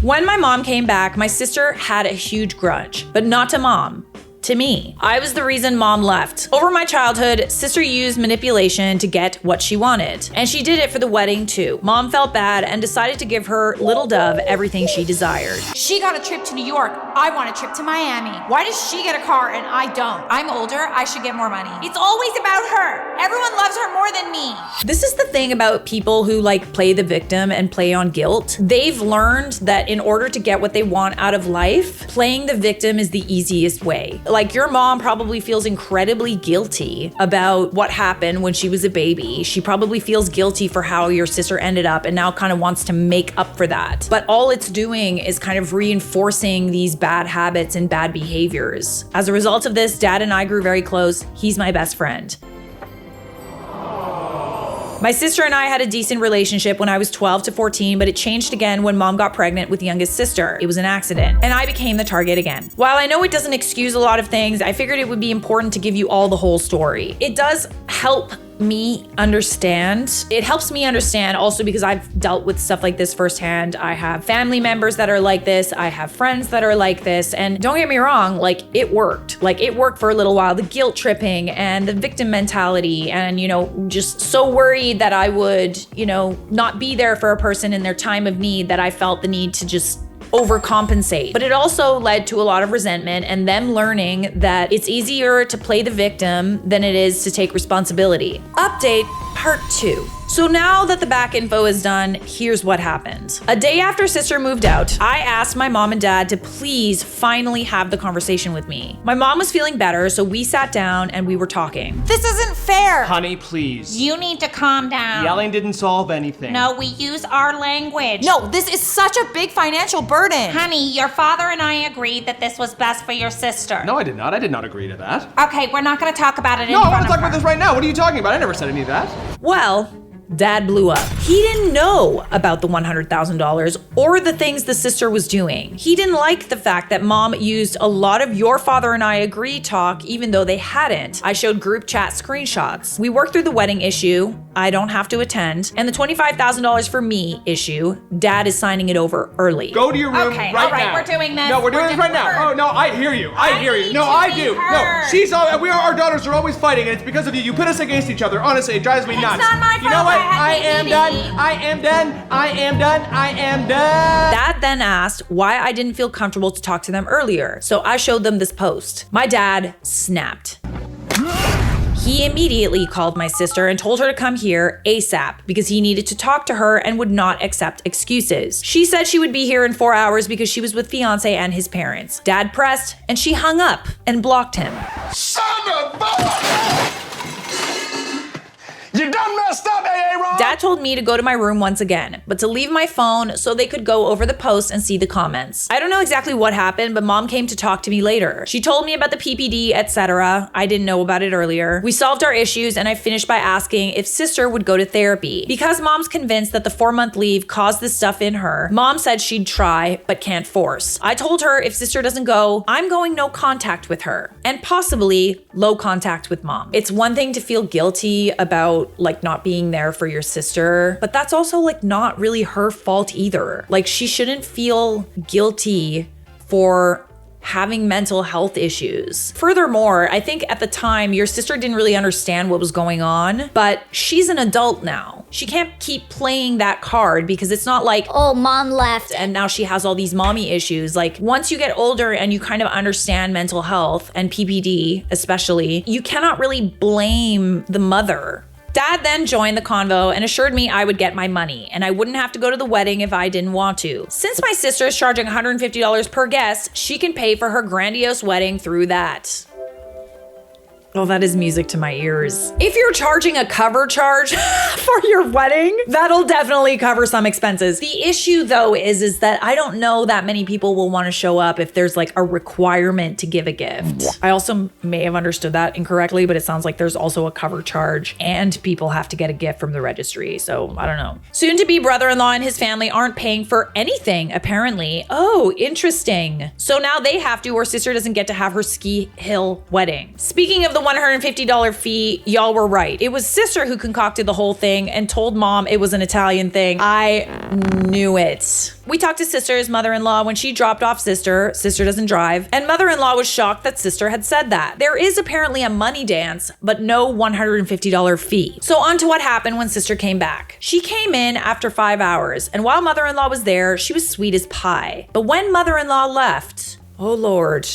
When my mom came back, my sister had a huge grudge, but not to mom. To me. I was the reason mom left. Over my childhood, sister used manipulation to get what she wanted. And she did it for the wedding too. Mom felt bad and decided to give her little dove everything she desired. She got a trip to New York. I want a trip to Miami. Why does she get a car and I don't? I'm older. I should get more money. It's always about her. Everyone loves her more than me. This is the thing about people who like play the victim and play on guilt. They've learned that in order to get what they want out of life, playing the victim is the easiest way. Like your mom probably feels incredibly guilty about what happened when she was a baby. She probably feels guilty for how your sister ended up and now kind of wants to make up for that. But all it's doing is kind of reinforcing these bad habits and bad behaviors. As a result of this, Dad and I grew very close. He's my best friend. My sister and I had a decent relationship when I was 12 to 14, but it changed again when mom got pregnant with youngest sister. It was an accident, and I became the target again. While I know it doesn't excuse a lot of things, I figured it would be important to give you all the whole story. It does help me understand. It helps me understand also because I've dealt with stuff like this firsthand. I have family members that are like this. I have friends that are like this. And don't get me wrong, like it worked. Like it worked for a little while. The guilt tripping and the victim mentality and, just so worried that I would, not be there for a person in their time of need that I felt the need to just overcompensate. But it also led to a lot of resentment and them learning that it's easier to play the victim than it is to take responsibility. Update part 2. So now that the back info is done, here's what happened. A day after sister moved out, I asked my mom and dad to please finally have the conversation with me. My mom was feeling better, so we sat down and we were talking. This isn't fair. Honey, please. You need to calm down. Yelling didn't solve anything. No, we use our language. No, this is such a big financial burden. Honey, your father and I agreed that this was best for your sister. No, I did not. I did not agree to that. Okay, we're not gonna talk about it No, I want to talk about this right now. What are you talking about? I never said any of that. Well, Dad blew up. He didn't know about the $100,000 or the things the sister was doing. He didn't like the fact that mom used a lot of your father and I agree talk even though they hadn't. I showed group chat screenshots. We worked through the wedding issue. I don't have to attend. And the $25,000 for me issue, Dad is signing it over early. Go to your room Okay, right all right, now. we're doing this. No, we're doing this right now. Oh, no, I hear you. I hear you. No, I do. No, our daughters are always fighting, and it's because of you. You put us against each other. Honestly, it drives me nuts. It's not my fault. You know what? I am done. I am done. Dad then asked why I didn't feel comfortable to talk to them earlier. So I showed them this post. My dad snapped. He immediately called my sister and told her to come here ASAP because he needed to talk to her and would not accept excuses. She said she would be here in 4 hours because she was with fiance and his parents. Dad pressed and she hung up and blocked him. Son of a... You done messed up, Aaron! Dad told me to go to my room once again, but to leave my phone so they could go over the post and see the comments. I don't know exactly what happened, but mom came to talk to me later. She told me about the PPD, etc. I didn't know about it earlier. We solved our issues and I finished by asking if sister would go to therapy. Because mom's convinced that the 4-month leave caused this stuff in her, mom said she'd try, but can't force. I told her if sister doesn't go, I'm going no contact with her and possibly low contact with mom. It's one thing to feel guilty about like not being there for your sister, but that's also like not really her fault either. Like she shouldn't feel guilty for having mental health issues. Furthermore, I think at the time your sister didn't really understand what was going on, but she's an adult now. She can't keep playing that card because it's not like, oh, mom left and now she has all these mommy issues. Like once you get older and you kind of understand mental health and PPD especially, you cannot really blame the mother Dad then joined the convo and assured me I would get my money and I wouldn't have to go to the wedding if I didn't want to. Since my sister is charging $150 per guest, she can pay for her grandiose wedding through that. Oh, that is music to my ears. If you're charging a cover charge for your wedding, that'll definitely cover some expenses. The issue though is that I don't know that many people will want to show up if there's like a requirement to give a gift. I also may have understood that incorrectly, but it sounds like there's also a cover charge and people have to get a gift from the registry. So I don't know. Soon to be brother-in-law and his family aren't paying for anything, apparently. Oh, interesting. So now they have to, or sister doesn't get to have her ski hill wedding. Speaking of the $150 fee, y'all were right. It was sister who concocted the whole thing and told mom it was an Italian thing. I knew it. We talked to sister's mother-in-law when she dropped off sister. Sister doesn't drive. And mother-in-law was shocked that sister had said that. There is apparently a money dance, but no $150 fee. So on to what happened when sister came back. She came in after 5 hours, and while mother-in-law was there, she was sweet as pie. But when mother-in-law left, oh Lord,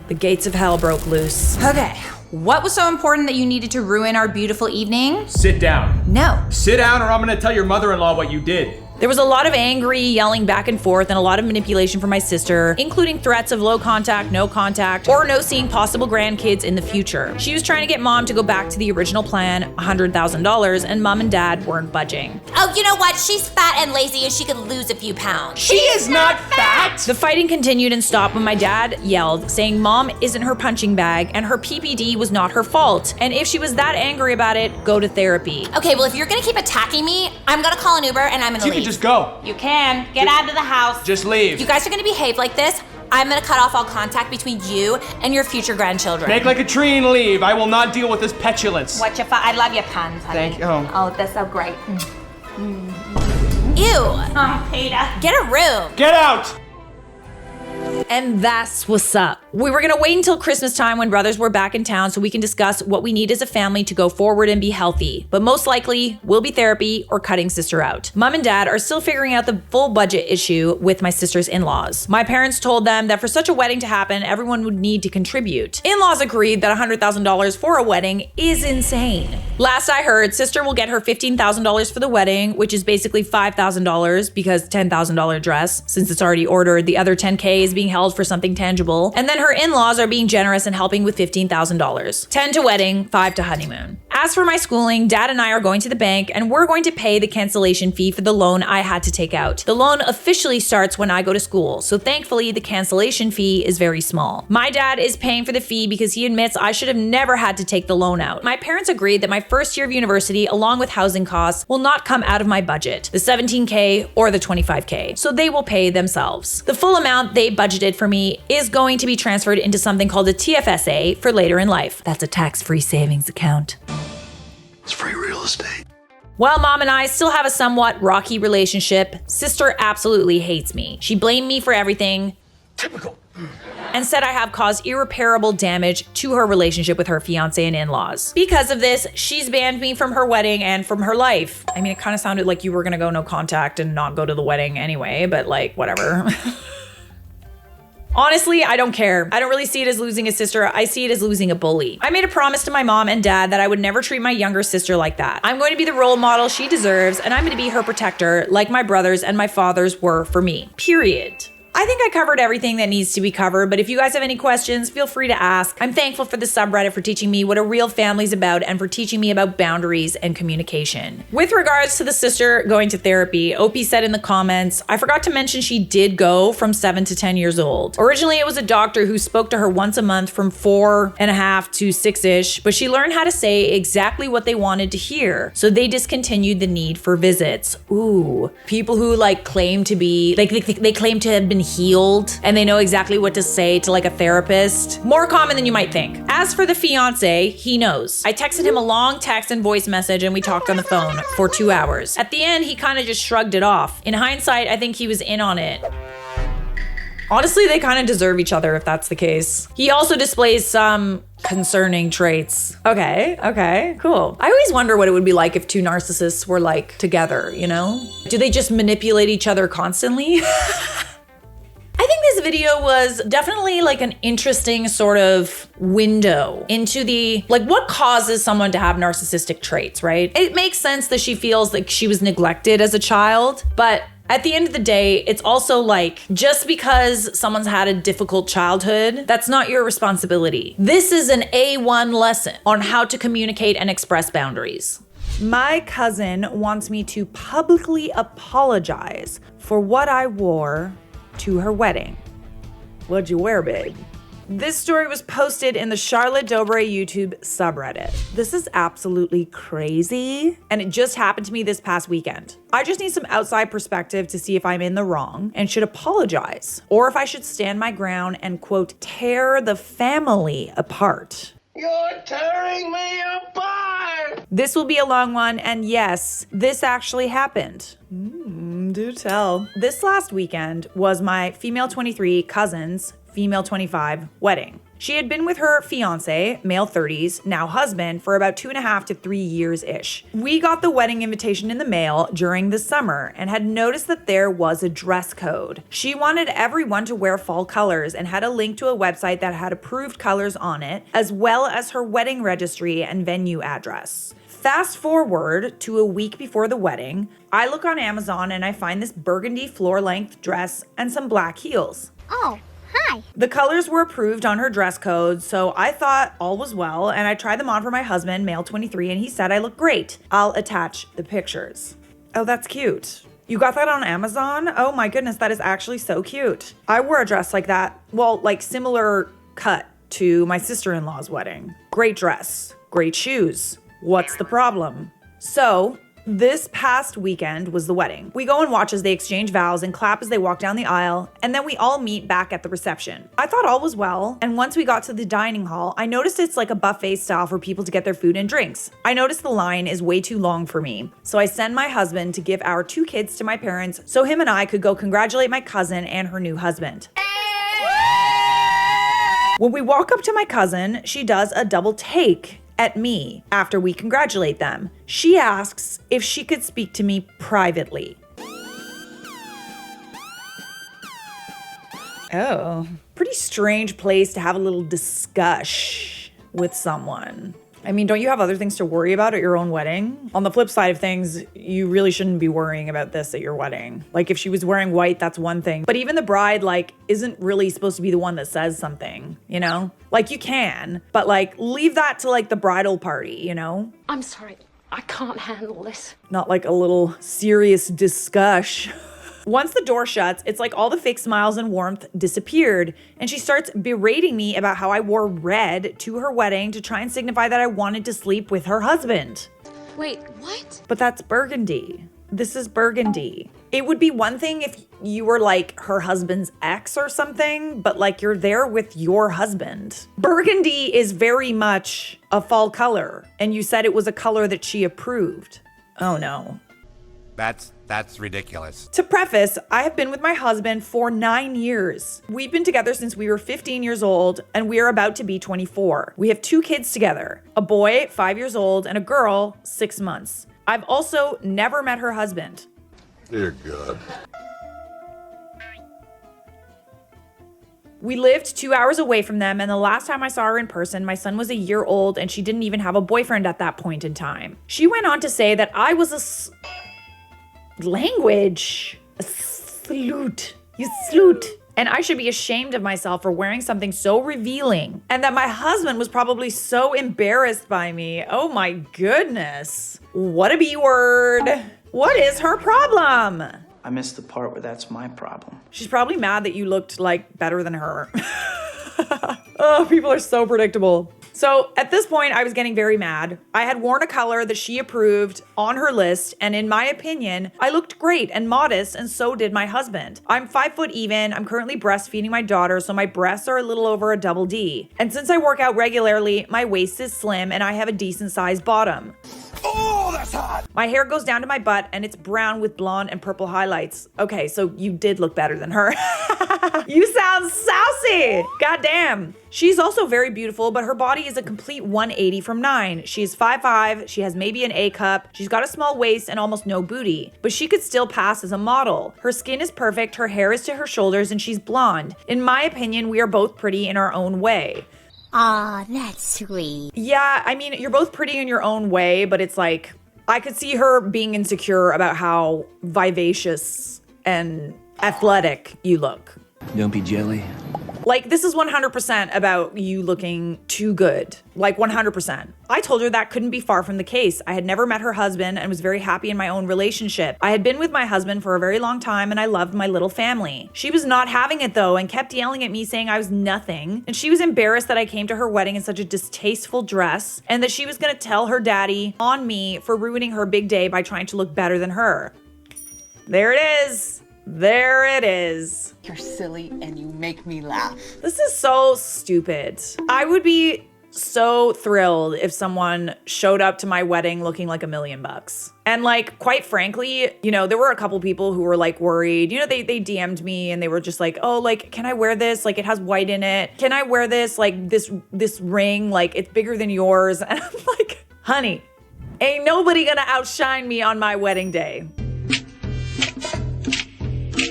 the gates of hell broke loose. Okay. What was so important that you needed to ruin our beautiful evening? Sit down. No. Sit down or I'm gonna tell your mother-in-law what you did. There was a lot of angry yelling back and forth and a lot of manipulation from my sister, including threats of low contact, no contact, or no seeing possible grandkids in the future. She was trying to get mom to go back to the original plan, $100,000, and mom and dad weren't budging. Oh, you know what? She's fat and lazy and she could lose a few pounds. She is not fat! The fighting continued and stopped when my dad yelled, saying mom isn't her punching bag and her PPD was not her fault. And if she was that angry about it, go to therapy. Okay, well, if you're gonna keep attacking me, I'm gonna call an Uber and I'm gonna leave. Just go. You can. Get out of the house. Just leave. You guys are gonna behave like this. I'm gonna cut off all contact between you and your future grandchildren. Make like a tree and leave. I will not deal with this petulance. What's your I love your puns, honey. Thank you. Oh, that's so great. Ew. Oh, Peter. Get a room. Get out. And that's what's up. We were gonna wait until Christmas time when brothers were back in town so we can discuss what we need as a family to go forward and be healthy. But most likely, will be therapy or cutting sister out. Mom and dad are still figuring out the full budget issue with my sister's in-laws. My parents told them that for such a wedding to happen, everyone would need to contribute. In-laws agreed that $100,000 for a wedding is insane. Last I heard, sister will get her $15,000 for the wedding, which is basically $5,000 because $10,000 dress, since it's already ordered. The other $10K is being held for something tangible. And then her in-laws are being generous and helping with $15,000. 10 to wedding, 5 to honeymoon. As for my schooling, dad and I are going to the bank and we're going to pay the cancellation fee for the loan I had to take out. The loan officially starts when I go to school, so thankfully the cancellation fee is very small. My dad is paying for the fee because he admits I should have never had to take the loan out. My parents agreed that my first year of university, along with housing costs, will not come out of my budget, the $17K or the $25K, so they will pay themselves. The full amount they budgeted for me is going to be transferred into something called a TFSA for later in life. That's a tax-free savings account. It's free real estate. While mom and I still have a somewhat rocky relationship, sister absolutely hates me. She blamed me for everything. Typical. And said I have caused irreparable damage to her relationship with her fiance and in-laws. Because of this, she's banned me from her wedding and from her life. I mean, it kind of sounded like you were gonna go no contact and not go to the wedding anyway, but like, whatever. Honestly, I don't care. I don't really see it as losing a sister. I see it as losing a bully. I made a promise to my mom and dad that I would never treat my younger sister like that. I'm going to be the role model she deserves, and I'm going to be her protector like my brothers and my fathers were for me. Period. I think I covered everything that needs to be covered, but if you guys have any questions, feel free to ask. I'm thankful for the subreddit for teaching me what a real family's about and for teaching me about boundaries and communication. With regards to the sister going to therapy, Opie said in the comments, I forgot to mention she did go from 7 to 10 years old. Originally, it was a doctor who spoke to her once a month from 4.5 to 6-ish, but she learned how to say exactly what they wanted to hear. So they discontinued the need for visits. Ooh, people who like claim to be, like they claim to have been healed and they know exactly what to say to like a therapist. More common than you might think. As for the fiance, he knows. I texted him a long text and voice message and we talked on the phone for 2 hours. At the end, he kind of just shrugged it off. In hindsight, I think he was in on it. Honestly, they kind of deserve each other if that's the case. He also displays some concerning traits. Okay, cool. I always wonder what it would be like if two narcissists were like together, you know? Do they just manipulate each other constantly? I think this video was definitely like an interesting sort of window into the, like, what causes someone to have narcissistic traits, right? It makes sense that she feels like she was neglected as a child, but at the end of the day, it's also like, just because someone's had a difficult childhood, that's not your responsibility. This is an A1 lesson on how to communicate and express boundaries. My cousin wants me to publicly apologize for what I wore to her wedding. What'd you wear, babe? This story was posted in the Charlotte Dobre YouTube subreddit. This is absolutely crazy, and it just happened to me this past weekend. I just need some outside perspective to see if I'm in the wrong and should apologize, or if I should stand my ground and, quote, tear the family apart. You're tearing me apart! This will be a long one, and yes, this actually happened. Do tell. This last weekend was my female 23 cousin's female 25 wedding. She had been with her fiance, male 30s, now husband, for about 2.5 to 3 years-ish. We got the wedding invitation in the mail during the summer and had noticed that there was a dress code. She wanted everyone to wear fall colors and had a link to a website that had approved colors on it, as well as her wedding registry and venue address. Fast forward to a week before the wedding, I look on Amazon and I find this burgundy floor-length dress and some black heels. Oh. Hi. The colors were approved on her dress code, so I thought all was well, and I tried them on for my husband, male 23, and he said I look great. I'll attach the pictures. Oh, that's cute. You got that on Amazon? Oh my goodness, that is actually so cute. I wore a dress like that, well, like similar cut to my sister-in-law's wedding. Great dress, great shoes. What's the problem? So, this past weekend was the wedding. We go and watch as they exchange vows and clap as they walk down the aisle, and then we all meet back at the reception. I thought all was well, and once we got to the dining hall, I noticed it's like a buffet style for people to get their food and drinks. I noticed the line is way too long for me, so I send my husband to give our 2 kids to my parents so him and I could go congratulate my cousin and her new husband. When we walk up to my cousin, she does a double take at me after we congratulate them. She asks if she could speak to me privately. Oh, pretty strange place to have a little discuss with someone. I mean, don't you have other things to worry about at your own wedding? On the flip side of things, you really shouldn't be worrying about this at your wedding. Like, if she was wearing white, that's one thing. But even the bride, like, isn't really supposed to be the one that says something, you know? Like, you can, but like, leave that to like the bridal party, you know? I'm sorry, I can't handle this. Not like a little serious discuss. Once the door shuts, it's like all the fake smiles and warmth disappeared, and she starts berating me about how I wore red to her wedding to try and signify that I wanted to sleep with her husband. Wait, what? But that's burgundy. This is burgundy. It would be one thing if you were like her husband's ex or something, but like you're there with your husband. Burgundy is very much a fall color, and you said it was a color that she approved. Oh no. That's ridiculous. To preface, I have been with my husband for 9 years. We've been together since we were 15 years old, and we are about to be 24. We have 2 kids together, a boy, 5 years old, and a girl, 6 months. I've also never met her husband. Dear God. We lived 2 hours away from them, and the last time I saw her in person, my son was a year old, and she didn't even have a boyfriend at that point in time. She went on to say that I was a salute. You salute. And I should be ashamed of myself for wearing something so revealing. And that my husband was probably so embarrassed by me. Oh my goodness. What a B word. What is her problem? I missed the part where that's my problem. She's probably mad that you looked like better than her. Oh, people are so predictable. So at this point, I was getting very mad. I had worn a color that she approved on her list, and in my opinion, I looked great and modest, and so did my husband. I'm 5 foot even. I'm currently breastfeeding my daughter, so my breasts are a little over a double D. And since I work out regularly, my waist is slim and I have a decent sized bottom. Oh, that's hot! My hair goes down to my butt and it's brown with blonde and purple highlights. Okay, so you did look better than her. You sound sassy. Goddamn. She's also very beautiful, but her body is a complete 180 from 9. She is 5'5", she has maybe an A cup, she's got a small waist and almost no booty, but she could still pass as a model. Her skin is perfect, her hair is to her shoulders, and she's blonde. In my opinion, we are both pretty in our own way. Aw, that's sweet. Yeah, I mean, you're both pretty in your own way, but it's like, I could see her being insecure about how vivacious and athletic you look. Don't be jelly. Like, this is 100% about you looking too good. Like, 100%. I told her that couldn't be far from the case. I had never met her husband and was very happy in my own relationship. I had been with my husband for a very long time and I loved my little family. She was not having it though and kept yelling at me saying I was nothing. And she was embarrassed that I came to her wedding in such a distasteful dress and that she was gonna tell her daddy on me for ruining her big day by trying to look better than her. There it is. There it is. You're silly and you make me laugh. This is so stupid. I would be so thrilled if someone showed up to my wedding looking like $1 million. And like, quite frankly, you know, there were a couple people who were like worried, you know, they DM'd me and they were just like, oh, like, can I wear this? Like, it has white in it. Can I wear this? Like this ring, like it's bigger than yours. And I'm like, honey, ain't nobody gonna outshine me on my wedding day.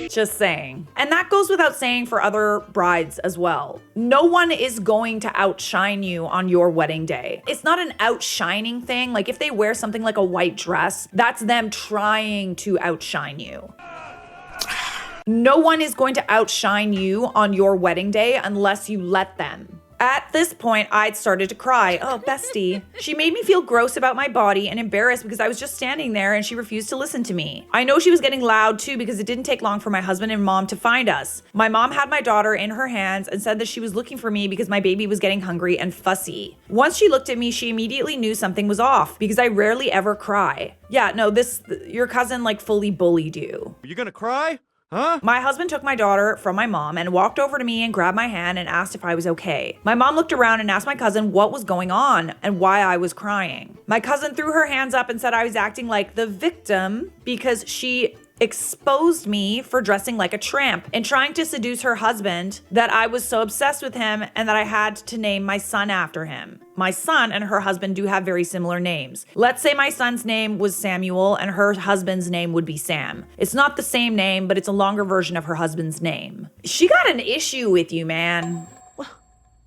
Just saying. And that goes without saying for other brides as well. No one is going to outshine you on your wedding day. It's not an outshining thing. Like if they wear something like a white dress, that's them trying to outshine you. No one is going to outshine you on your wedding day unless you let them. At this point, I'd started to cry. Oh, bestie. She made me feel gross about my body and embarrassed because I was just standing there and she refused to listen to me. I know she was getting loud too because it didn't take long for my husband and mom to find us. My mom had my daughter in her hands and said that she was looking for me because my baby was getting hungry and fussy. Once she looked at me, she immediately knew something was off because I rarely ever cry. Yeah, no, your cousin like fully bullied you. Are you gonna cry? Huh? My husband took my daughter from my mom and walked over to me and grabbed my hand and asked if I was okay. My mom looked around and asked my cousin what was going on and why I was crying. My cousin threw her hands up and said I was acting like the victim because she exposed me for dressing like a tramp and trying to seduce her husband, that I was so obsessed with him and that I had to name my son after him. My son and her husband do have very similar names. Let's say my son's name was Samuel and her husband's name would be Sam. It's not the same name, but it's a longer version of her husband's name. She got an issue with you, man. What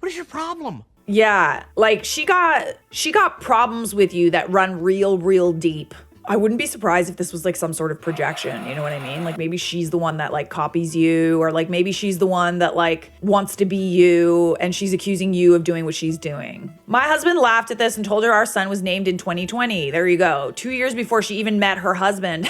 is your problem? Yeah, like she got problems with you that run real deep. I wouldn't be surprised if this was like some sort of projection, you know what I mean? Like maybe she's the one that like copies you, or like maybe she's the one that like wants to be you and she's accusing you of doing what she's doing. My husband laughed at this and told her our son was named in 2020. There you go. 2 years before she even met her husband.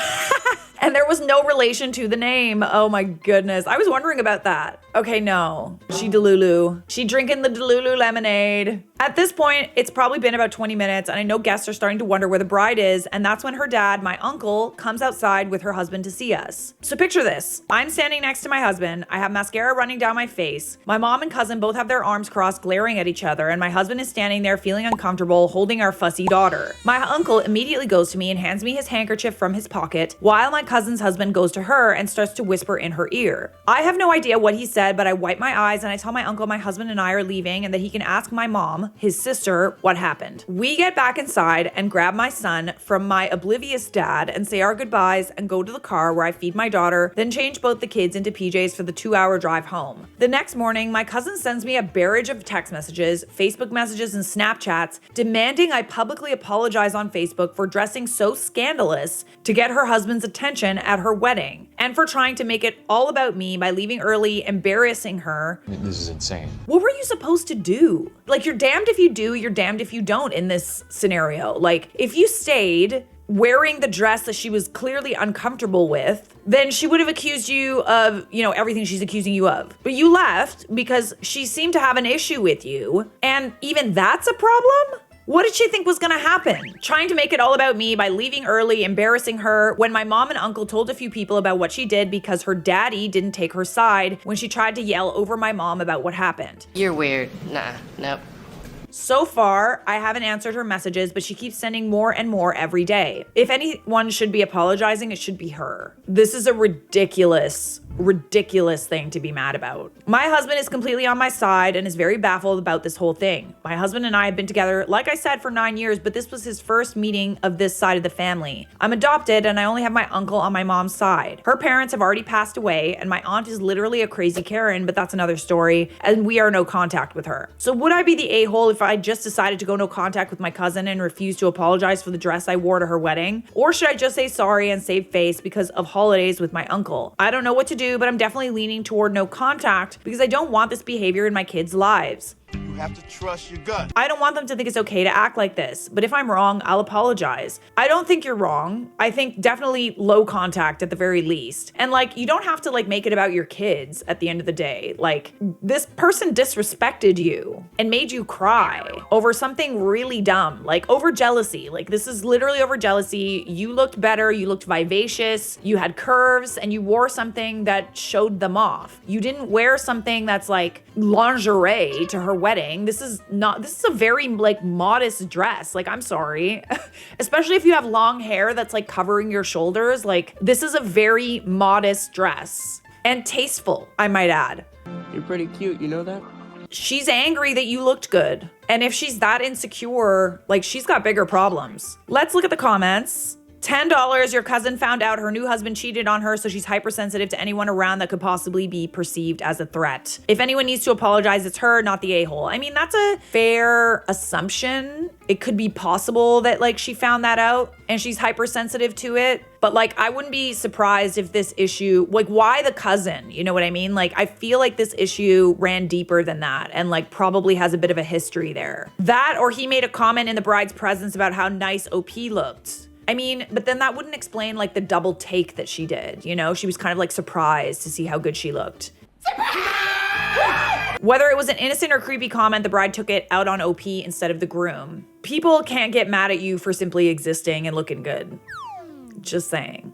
And there was no relation to the name. Oh my goodness. I was wondering about that. Okay, no. She Delulu. She drinking the Delulu lemonade. At this point, it's probably been about 20 minutes and I know guests are starting to wonder where the bride is, and that's when her dad, my uncle, comes outside with her husband to see us. So picture this. I'm standing next to my husband. I have mascara running down my face. My mom and cousin both have their arms crossed, glaring at each other, and my husband is standing there feeling uncomfortable, holding our fussy daughter. My uncle immediately goes to me and hands me his handkerchief from his pocket, while my cousin's husband goes to her and starts to whisper in her ear. I have no idea what he said, but I wipe my eyes and I tell my uncle my husband and I are leaving and that he can ask my mom, his sister, what happened. We get back inside and grab my son from my oblivious dad and say our goodbyes and go to the car where I feed my daughter, then change both the kids into PJs for the 2-hour drive home. The next morning, my cousin sends me a barrage of text messages, Facebook messages, and Snapchats demanding I publicly apologize on Facebook for dressing so scandalous to get her husband's attention at her wedding, and for trying to make it all about me by leaving early, embarrassing her. This is insane. What were you supposed to do? Like, you're damned if you do, you're damned if you don't in this scenario. Like, if you stayed wearing the dress that she was clearly uncomfortable with, then she would have accused you of, you know, everything she's accusing you of. But you left because she seemed to have an issue with you, and even that's a problem? What did she think was gonna happen? Trying to make it all about me by leaving early, embarrassing her, when my mom and uncle told a few people about what she did because her daddy didn't take her side when she tried to yell over my mom about what happened. You're weird. Nah, nope. So far, I haven't answered her messages, but she keeps sending more and more every day. If anyone should be apologizing, it should be her. This is a ridiculous ridiculous thing to be mad about. My husband is completely on my side and is very baffled about this whole thing. My husband and I have been together, like I said, for 9 years, but this was his first meeting of this side of the family. I'm adopted and I only have my uncle on my mom's side. Her parents have already passed away and my aunt is literally a crazy Karen, but that's another story, and we are no contact with her. So would I be the a-hole if I just decided to go no contact with my cousin and refuse to apologize for the dress I wore to her wedding? Or should I just say sorry and save face because of holidays with my uncle? I don't know what to do, but I'm definitely leaning toward no contact because I don't want this behavior in my kids' lives. You have to trust your gut. I don't want them to think it's okay to act like this, but if I'm wrong, I'll apologize. I don't think you're wrong. I think definitely low contact at the very least. And like, you don't have to like make it about your kids at the end of the day. Like, this person disrespected you and made you cry over something really dumb, like over jealousy. Like, this is literally over jealousy. You looked better, you looked vivacious, you had curves, and you wore something that showed them off. You didn't wear something that's like lingerie to her wedding. This is a very like modest dress. Like, I'm sorry. Especially if you have long hair that's like covering your shoulders. Like, this is a very modest dress and tasteful, I might add. You're pretty cute, you know that? She's angry that you looked good. And if she's that insecure, like, she's got bigger problems. Let's look at the comments. $10, your cousin found out her new husband cheated on her, so she's hypersensitive to anyone around that could possibly be perceived as a threat. If anyone needs to apologize, it's her, not the a-hole. I mean, that's a fair assumption. It could be possible that like she found that out and she's hypersensitive to it. But like, I wouldn't be surprised if this issue, like, why the cousin? You know what I mean? Like, I feel like this issue ran deeper than that and like probably has a bit of a history there. That, or he made a comment in the bride's presence about how nice OP looked. I mean, but then that wouldn't explain like the double take that she did, you know? She was kind of like surprised to see how good she looked. Whether it was an innocent or creepy comment, the bride took it out on OP instead of the groom. People can't get mad at you for simply existing and looking good. Just saying.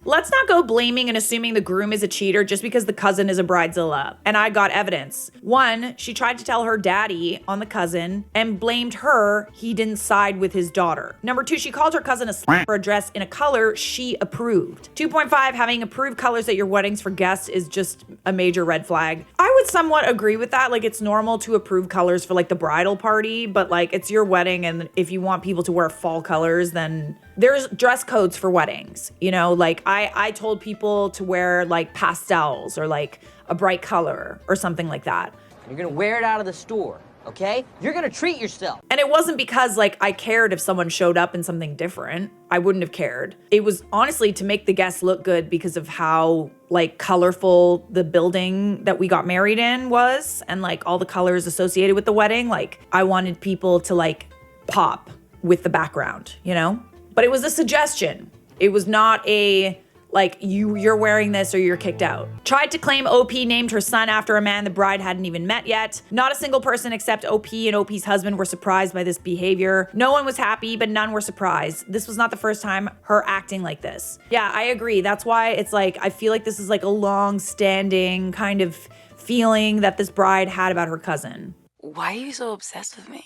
Let's not go blaming and assuming the groom is a cheater just because the cousin is a bridezilla. And I got evidence. 1, she tried to tell her daddy on the cousin and blamed her he didn't side with his daughter. Number 2, she called her cousin a slut for a dress in a color she approved. 2.5, having approved colors at your weddings for guests is just a major red flag. I would somewhat agree with that. Like, it's normal to approve colors for like the bridal party, but like, it's your wedding, and if you want people to wear fall colors, then there's dress codes for weddings, you know? Like, I told people to wear like pastels or like a bright color or something like that. You're gonna wear it out of the store, okay? You're gonna treat yourself. And it wasn't because like I cared if someone showed up in something different. I wouldn't have cared. It was honestly to make the guests look good because of how like colorful the building that we got married in was and like all the colors associated with the wedding. Like, I wanted people to like pop with the background, you know? But it was a suggestion. It was not a like, you're wearing this or you're kicked out. Tried to claim OP named her son after a man the bride hadn't even met yet. Not a single person except OP and OP's husband were surprised by this behavior. No one was happy, but none were surprised. This was not the first time her acting like this. Yeah, I agree. That's why it's like, I feel like this is like a long-standing kind of feeling that this bride had about her cousin. Why are you so obsessed with me?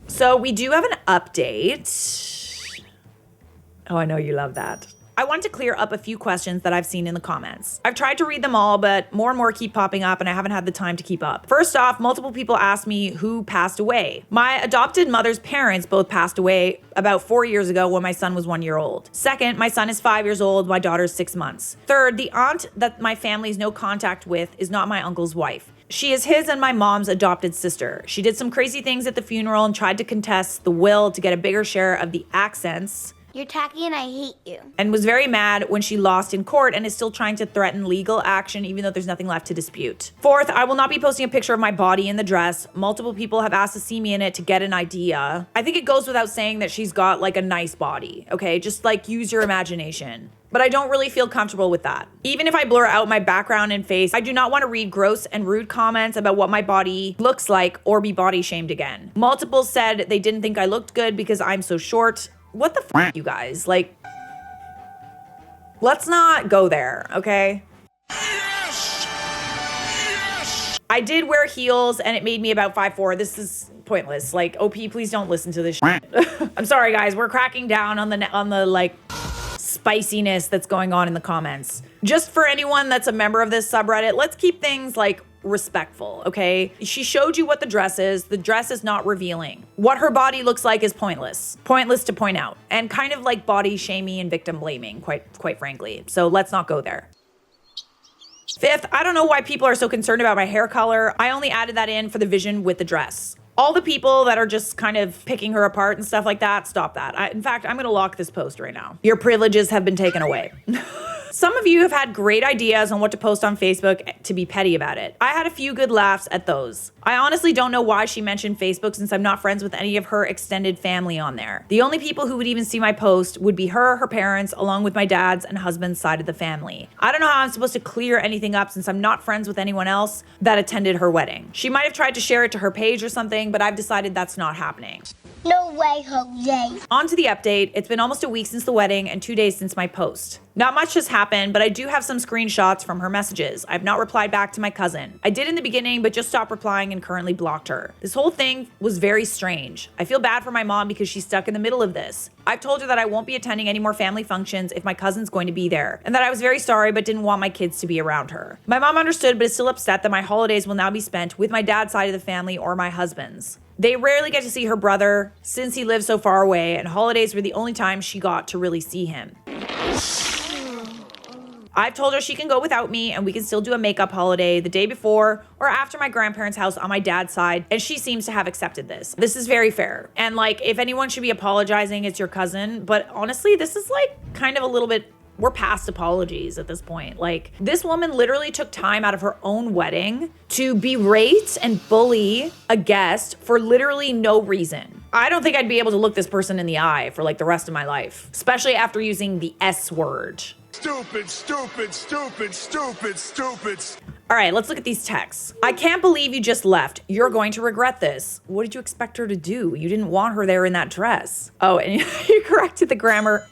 So we do have an update. Oh, I know you love that. I want to clear up a few questions that I've seen in the comments. I've tried to read them all, but more and more keep popping up and I haven't had the time to keep up. First off, multiple people asked me who passed away. My adopted mother's parents both passed away about 4 years ago when my son was 1 year old. Second, my son is 5 years old, my daughter's 6 months. Third, the aunt that my family's no contact with is not my uncle's wife. She is his and my mom's adopted sister. She did some crazy things at the funeral and tried to contest the will to get a bigger share of the accents. You're tacky and I hate you. And was very mad when she lost in court and is still trying to threaten legal action even though there's nothing left to dispute. Fourth, I will not be posting a picture of my body in the dress. Multiple people have asked to see me in it to get an idea. I think it goes without saying that she's got like a nice body, okay? Just like use your imagination. But I don't really feel comfortable with that. Even if I blur out my background and face, I do not want to read gross and rude comments about what my body looks like or be body shamed again. Multiple said they didn't think I looked good because I'm so short. What the f, you guys? Like, let's not go there, okay? Yes! Yes! I did wear heels and it made me about 5'4". This is pointless. Like, OP, please don't listen to this shit. I'm sorry, guys. We're cracking down on the like spiciness that's going on in the comments. Just for anyone that's a member of this subreddit, let's keep things like respectful, okay? She showed you what the dress is. The dress is not revealing. What her body looks like is pointless. Pointless to point out. And kind of like body shaming and victim blaming, quite frankly. So let's not go there. Fifth, I don't know why people are so concerned about my hair color. I only added that in for the vision with the dress. All the people that are just kind of picking her apart and stuff like that, stop that. In fact, I'm gonna lock this post right now. Your privileges have been taken away. Some of you have had great ideas on what to post on Facebook to be petty about it. I had a few good laughs at those. I honestly don't know why she mentioned Facebook since I'm not friends with any of her extended family on there. The only people who would even see my post would be her parents, along with my dad's and husband's side of the family. I don't know how I'm supposed to clear anything up since I'm not friends with anyone else that attended her wedding. She might have tried to share it to her page or something, but I've decided that's not happening. No way, Jose. On to the update. It's been almost a week since the wedding and 2 days since my post. Not much has happened, but I do have some screenshots from her messages. I've not replied back to my cousin. I did in the beginning, but just stopped replying and currently blocked her. This whole thing was very strange. I feel bad for my mom because she's stuck in the middle of this. I've told her that I won't be attending any more family functions if my cousin's going to be there, and that I was very sorry but didn't want my kids to be around her. My mom understood but is still upset that my holidays will now be spent with my dad's side of the family or my husband's. They rarely get to see her brother since he lives so far away, and holidays were the only time she got to really see him. I've told her she can go without me and we can still do a makeup holiday the day before or after my grandparents' house on my dad's side, and she seems to have accepted this. This is very fair. And like, if anyone should be apologizing, it's your cousin. But honestly, this is like kind of a little bit, we're past apologies at this point. Like, this woman literally took time out of her own wedding to berate and bully a guest for literally no reason. I don't think I'd be able to look this person in the eye for like the rest of my life, especially after using the S word. Stupid, stupid, stupid, stupid, stupid. All right, let's look at these texts. I can't believe you just left. You're going to regret this. What did you expect her to do? You didn't want her there in that dress. Oh, and you corrected the grammar.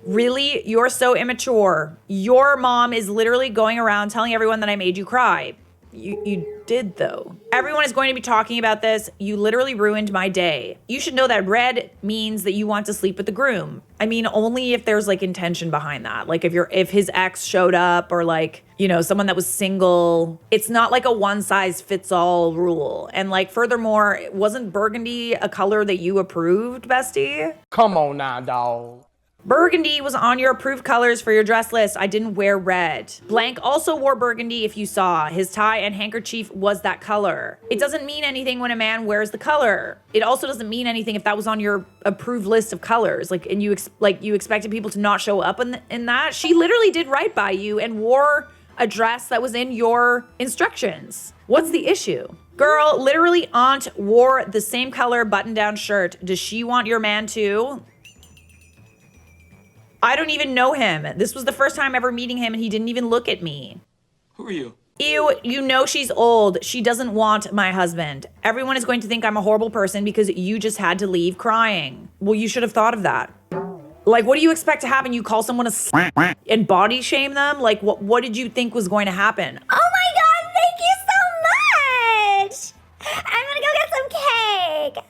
Really? You're so immature. Your mom is literally going around telling everyone that I made you cry. You did, though. Everyone is going to be talking about this. You literally ruined my day. You should know that red means that you want to sleep with the groom. I mean, only if there's like intention behind that. Like if his ex showed up or like, you know, someone that was single. It's not like a one size fits all rule. And like, furthermore, wasn't burgundy a color that you approved, bestie? Come on now, dog. Burgundy was on your approved colors for your dress list. I didn't wear red. Blank also wore burgundy if you saw. His tie and handkerchief was that color. It doesn't mean anything when a man wears the color. It also doesn't mean anything if that was on your approved list of colors. Like, and you expected people to not show up in that. She literally did right by you and wore a dress that was in your instructions. What's the issue? Girl, literally aunt wore the same color button-down shirt. Does she want your man too? I don't even know him. This was the first time ever meeting him and he didn't even look at me. Who are you? Ew, you know she's old. She doesn't want my husband. Everyone is going to think I'm a horrible person because you just had to leave crying. Well, you should have thought of that. Like, what do you expect to happen? You call someone and body shame them? Like, what did you think was going to happen? Oh my God, thank you so much. I'm gonna go get some cake.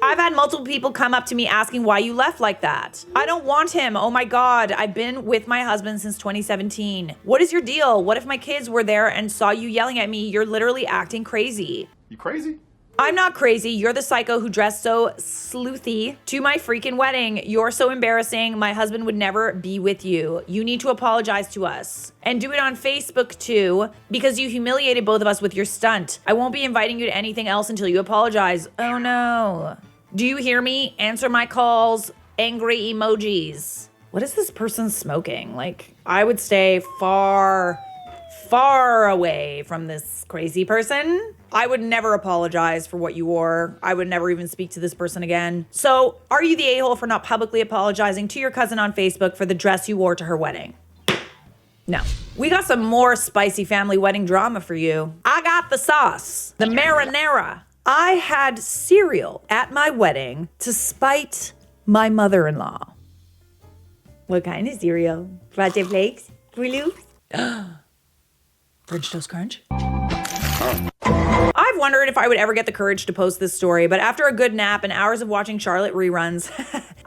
I've had multiple people come up to me asking why you left like that. I don't want him. Oh my God. I've been with my husband since 2017. What is your deal? What if my kids were there and saw you yelling at me? You're literally acting crazy. You crazy? I'm not crazy. You're the psycho who dressed so sleuthy to my freaking wedding. You're so embarrassing. My husband would never be with you. You need to apologize to us. And do it on Facebook too, because you humiliated both of us with your stunt. I won't be inviting you to anything else until you apologize. Oh no. Do you hear me? Answer my calls. Angry emojis. What is this person smoking? Like, I would stay far away from this crazy person. I would never apologize for what you wore. I would never even speak to this person again. So, are you the a-hole for not publicly apologizing to your cousin on Facebook for the dress you wore to her wedding? No. We got some more spicy family wedding drama for you. I got the sauce. The marinara. I had cereal at my wedding to spite my mother-in-law. What kind of cereal? Frosted Flakes? Fruit French Toast Crunch? I've wondered if I would ever get the courage to post this story, but after a good nap and hours of watching Charlotte reruns,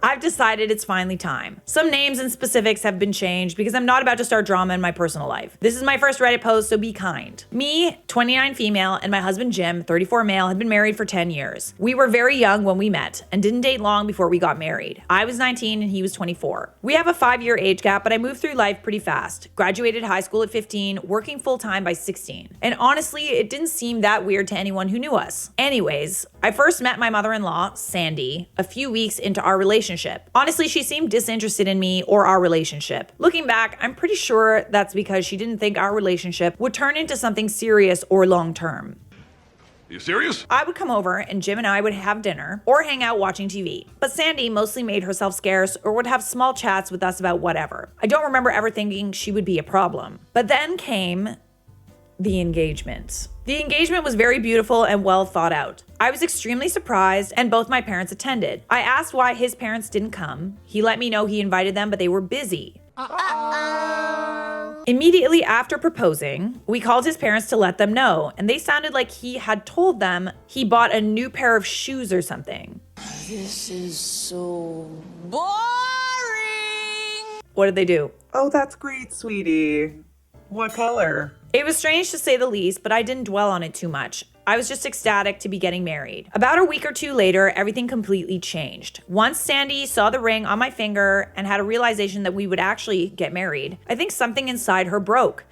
I've decided it's finally time. Some names and specifics have been changed because I'm not about to start drama in my personal life. This is my first Reddit post, so be kind. Me, 29 female, and my husband Jim, 34 male, had been married for 10 years. We were very young when we met and didn't date long before we got married. I was 19 and he was 24. We have a 5-year age gap, but I moved through life pretty fast. Graduated high school at 15, working full-time by 16. And honestly, it didn't seem that weird to anyone who knew us. Anyways, I first met my mother-in-law, Sandy, a few weeks into our relationship. Honestly, she seemed disinterested in me or our relationship. Looking back, I'm pretty sure that's because she didn't think our relationship would turn into something serious or long-term. You serious? I would come over and Jim and I would have dinner or hang out watching TV. But Sandy mostly made herself scarce or would have small chats with us about whatever. I don't remember ever thinking she would be a problem. But then came the engagement. The engagement was very beautiful and well thought out. I was extremely surprised and both my parents attended. I asked why his parents didn't come. He let me know he invited them, but they were busy. Immediately after proposing, we called his parents to let them know, and they sounded like he had told them he bought a new pair of shoes or something. This is so boring. What did they do? Oh, that's great, sweetie. What color? It was strange to say the least, but I didn't dwell on it too much. I was just ecstatic to be getting married. About a week or two later, everything completely changed. Once Sandy saw the ring on my finger and had a realization that we would actually get married, I think something inside her broke.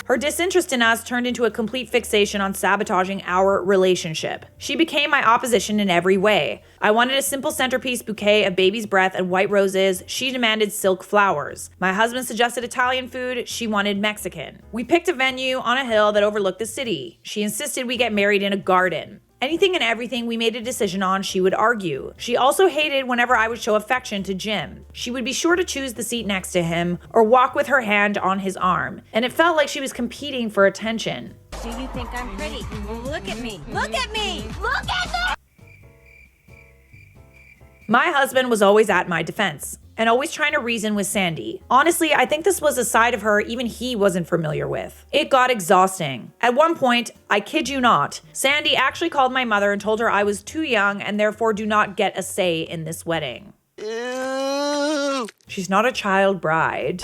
Her disinterest in us turned into a complete fixation on sabotaging our relationship. She became my opposition in every way. I wanted a simple centerpiece bouquet of baby's breath and white roses. She demanded silk flowers. My husband suggested Italian food. She wanted Mexican. We picked a venue on a hill that overlooked the city. She insisted we get married in a garden. Anything and everything we made a decision on, she would argue. She also hated whenever I would show affection to Jim. She would be sure to choose the seat next to him or walk with her hand on his arm, and it felt like she was competing for attention. Do you think I'm pretty? Look at me! Look at me! Look at me! My husband was always at my defense and always trying to reason with Sandy. Honestly, I think this was a side of her even he wasn't familiar with. It got exhausting. At one point, I kid you not, Sandy actually called my mother and told her I was too young and therefore do not get a say in this wedding. Ew. She's not a child bride.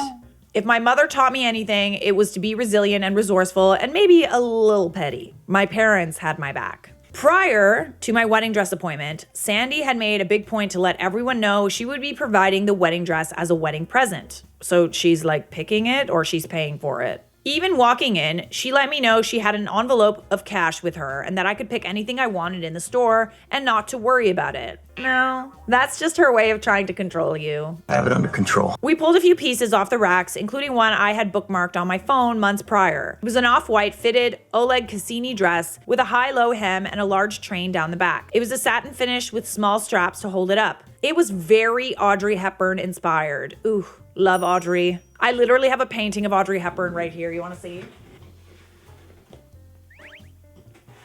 If my mother taught me anything, it was to be resilient and resourceful and maybe a little petty. My parents had my back. Prior to my wedding dress appointment, Sandy had made a big point to let everyone know she would be providing the wedding dress as a wedding present. So she's like picking it or she's paying for it. Even walking in, she let me know she had an envelope of cash with her and that I could pick anything I wanted in the store and not to worry about it. No, that's just her way of trying to control you. I have it under control. We pulled a few pieces off the racks, including one I had bookmarked on my phone months prior. It was an off-white fitted Oleg Cassini dress with a high-low hem and a large train down the back. It was a satin finish with small straps to hold it up. It was very Audrey Hepburn inspired. Ooh, love Audrey. I literally have a painting of Audrey Hepburn right here. You want to see?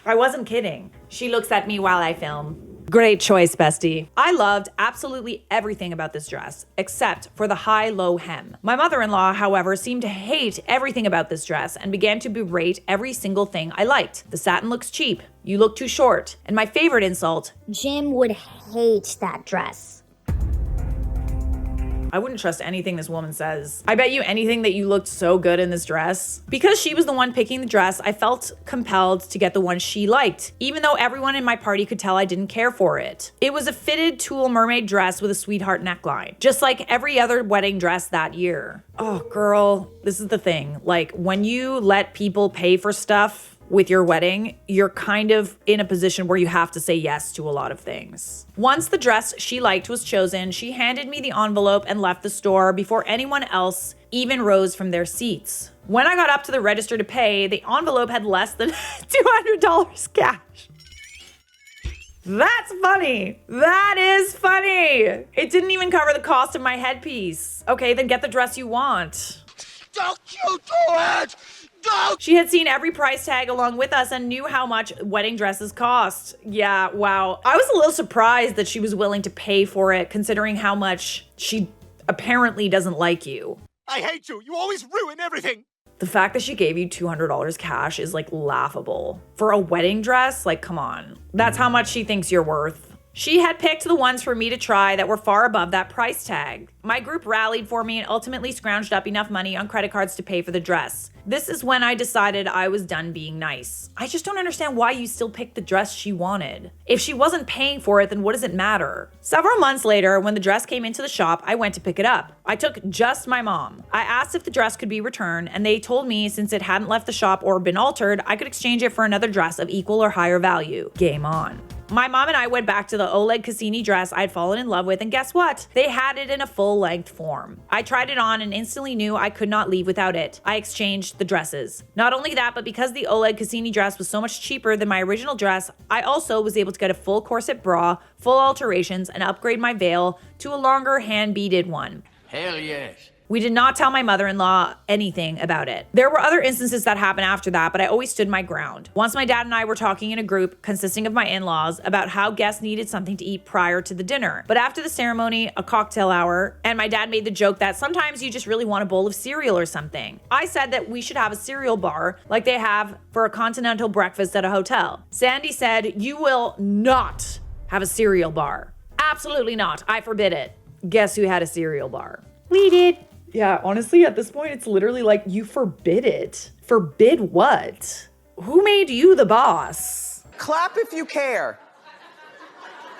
I wasn't kidding. She looks at me while I film. Great choice, bestie. I loved absolutely everything about this dress, except for the high-low hem. My mother-in-law, however, seemed to hate everything about this dress and began to berate every single thing I liked. The satin looks cheap. You look too short. And my favorite insult, Jim would hate that dress. I wouldn't trust anything this woman says. I bet you anything that you looked so good in this dress. Because she was the one picking the dress, I felt compelled to get the one she liked, even though everyone in my party could tell I didn't care for it. It was a fitted tulle mermaid dress with a sweetheart neckline, just like every other wedding dress that year. Oh, girl, this is the thing. Like, when you let people pay for stuff with your wedding, you're kind of in a position where you have to say yes to a lot of things. Once the dress she liked was chosen, she handed me the envelope and left the store before anyone else even rose from their seats. When I got up to the register to pay, the envelope had less than $200 cash. That's funny. That is funny. It didn't even cover the cost of my headpiece. Okay, then get the dress you want. Don't you do it! Don't! She had seen every price tag along with us and knew how much wedding dresses cost. Yeah, wow. I was a little surprised that she was willing to pay for it, considering how much she apparently doesn't like you. I hate you. You always ruin everything. The fact that she gave you $200 cash is like laughable. For a wedding dress, like, come on. That's how much she thinks you're worth. She had picked the ones for me to try that were far above that price tag. My group rallied for me and ultimately scrounged up enough money on credit cards to pay for the dress. This is when I decided I was done being nice. I just don't understand why you still picked the dress she wanted. If she wasn't paying for it, then what does it matter? Several months later, when the dress came into the shop, I went to pick it up. I took just my mom. I asked if the dress could be returned, and they told me since it hadn't left the shop or been altered, I could exchange it for another dress of equal or higher value. Game on. My mom and I went back to the Oleg Cassini dress I'd fallen in love with, and guess what? They had it in a full-length form. I tried it on and instantly knew I could not leave without it. I exchanged the dresses. Not only that, but because the Oleg Cassini dress was so much cheaper than my original dress, I also was able to get a full corset bra, full alterations, and upgrade my veil to a longer hand-beaded one. Hell yes. We did not tell my mother-in-law anything about it. There were other instances that happened after that, but I always stood my ground. Once my dad and I were talking in a group consisting of my in-laws about how guests needed something to eat prior to the dinner. But after the ceremony, a cocktail hour, and my dad made the joke that sometimes you just really want a bowl of cereal or something. I said that we should have a cereal bar like they have for a continental breakfast at a hotel. Sandy said, "You will not have a cereal bar." Absolutely not. I forbid it. Guess who had a cereal bar? We did. Yeah, honestly, at this point, it's literally like you forbid it. Forbid what? Who made you the boss? Clap if you care.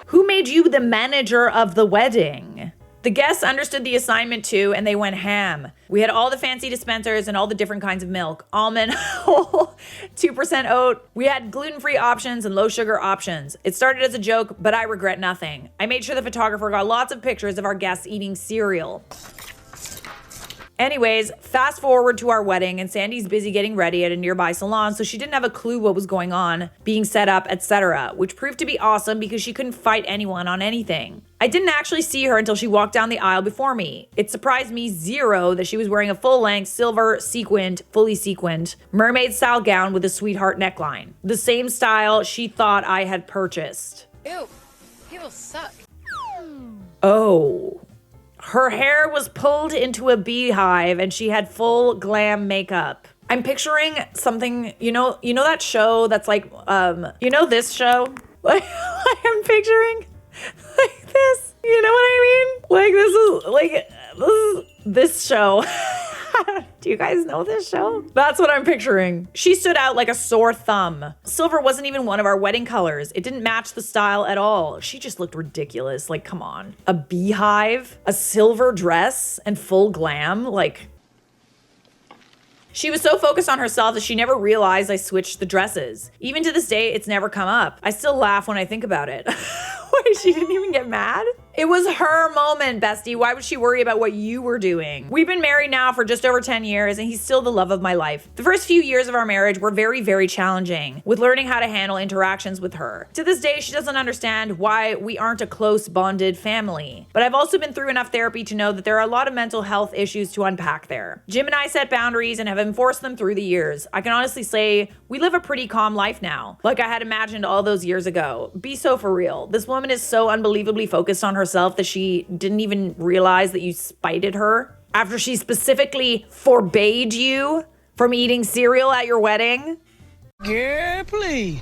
Who made you the manager of the wedding? The guests understood the assignment too, and they went ham. We had all the fancy dispensers and all the different kinds of milk. Almond, whole, 2% oat. We had gluten-free options and low-sugar options. It started as a joke, but I regret nothing. I made sure the photographer got lots of pictures of our guests eating cereal. Anyways, fast forward to our wedding, and Sandy's busy getting ready at a nearby salon, so she didn't have a clue what was going on, being set up, etc., which proved to be awesome because she couldn't fight anyone on anything. I didn't actually see her until she walked down the aisle before me. It surprised me zero that she was wearing a full-length, silver, fully sequined, mermaid-style gown with a sweetheart neckline. The same style she thought I had purchased. Ew, people suck. Oh. Her hair was pulled into a beehive and she had full glam makeup. I'm picturing something, you know that show that's like, this show? Like, I'm picturing like this, you know what I mean? This show. Do you guys know this show? That's what I'm picturing. She stood out like a sore thumb. Silver wasn't even one of our wedding colors. It didn't match the style at all. She just looked ridiculous. Like, come on. A beehive, a silver dress, and full glam. Like, she was so focused on herself that she never realized I switched the dresses. Even to this day, it's never come up. I still laugh when I think about it. Wait, she didn't even get mad? It was her moment, bestie. Why would she worry about what you were doing? We've been married now for just over 10 years, and he's still the love of my life. The first few years of our marriage were very, very challenging with learning how to handle interactions with her. To this day, she doesn't understand why we aren't a close, bonded family. But I've also been through enough therapy to know that there are a lot of mental health issues to unpack there. Jim and I set boundaries and have enforced them through the years. I can honestly say we live a pretty calm life now, like I had imagined all those years ago. Be so for real. This woman is so unbelievably focused on herself that she didn't even realize that you spited her after she specifically forbade you from eating cereal at your wedding. Yeah, please.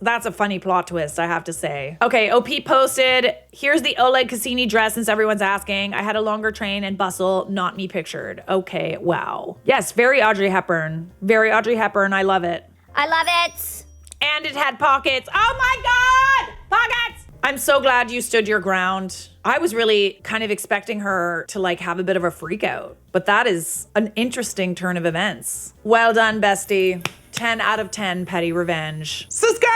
That's a funny plot twist, I have to say. Okay, OP posted, here's the Oleg Cassini dress since everyone's asking. I had a longer train and bustle, not me pictured. Okay, wow. Yes, very Audrey Hepburn. Very Audrey Hepburn, I love it. I love it. And it had pockets. Oh my God! Pockets! I'm so glad you stood your ground. I was really kind of expecting her to like have a bit of a freak out, but that is an interesting turn of events. Well done, bestie. 10 out of 10 petty revenge. Subscribe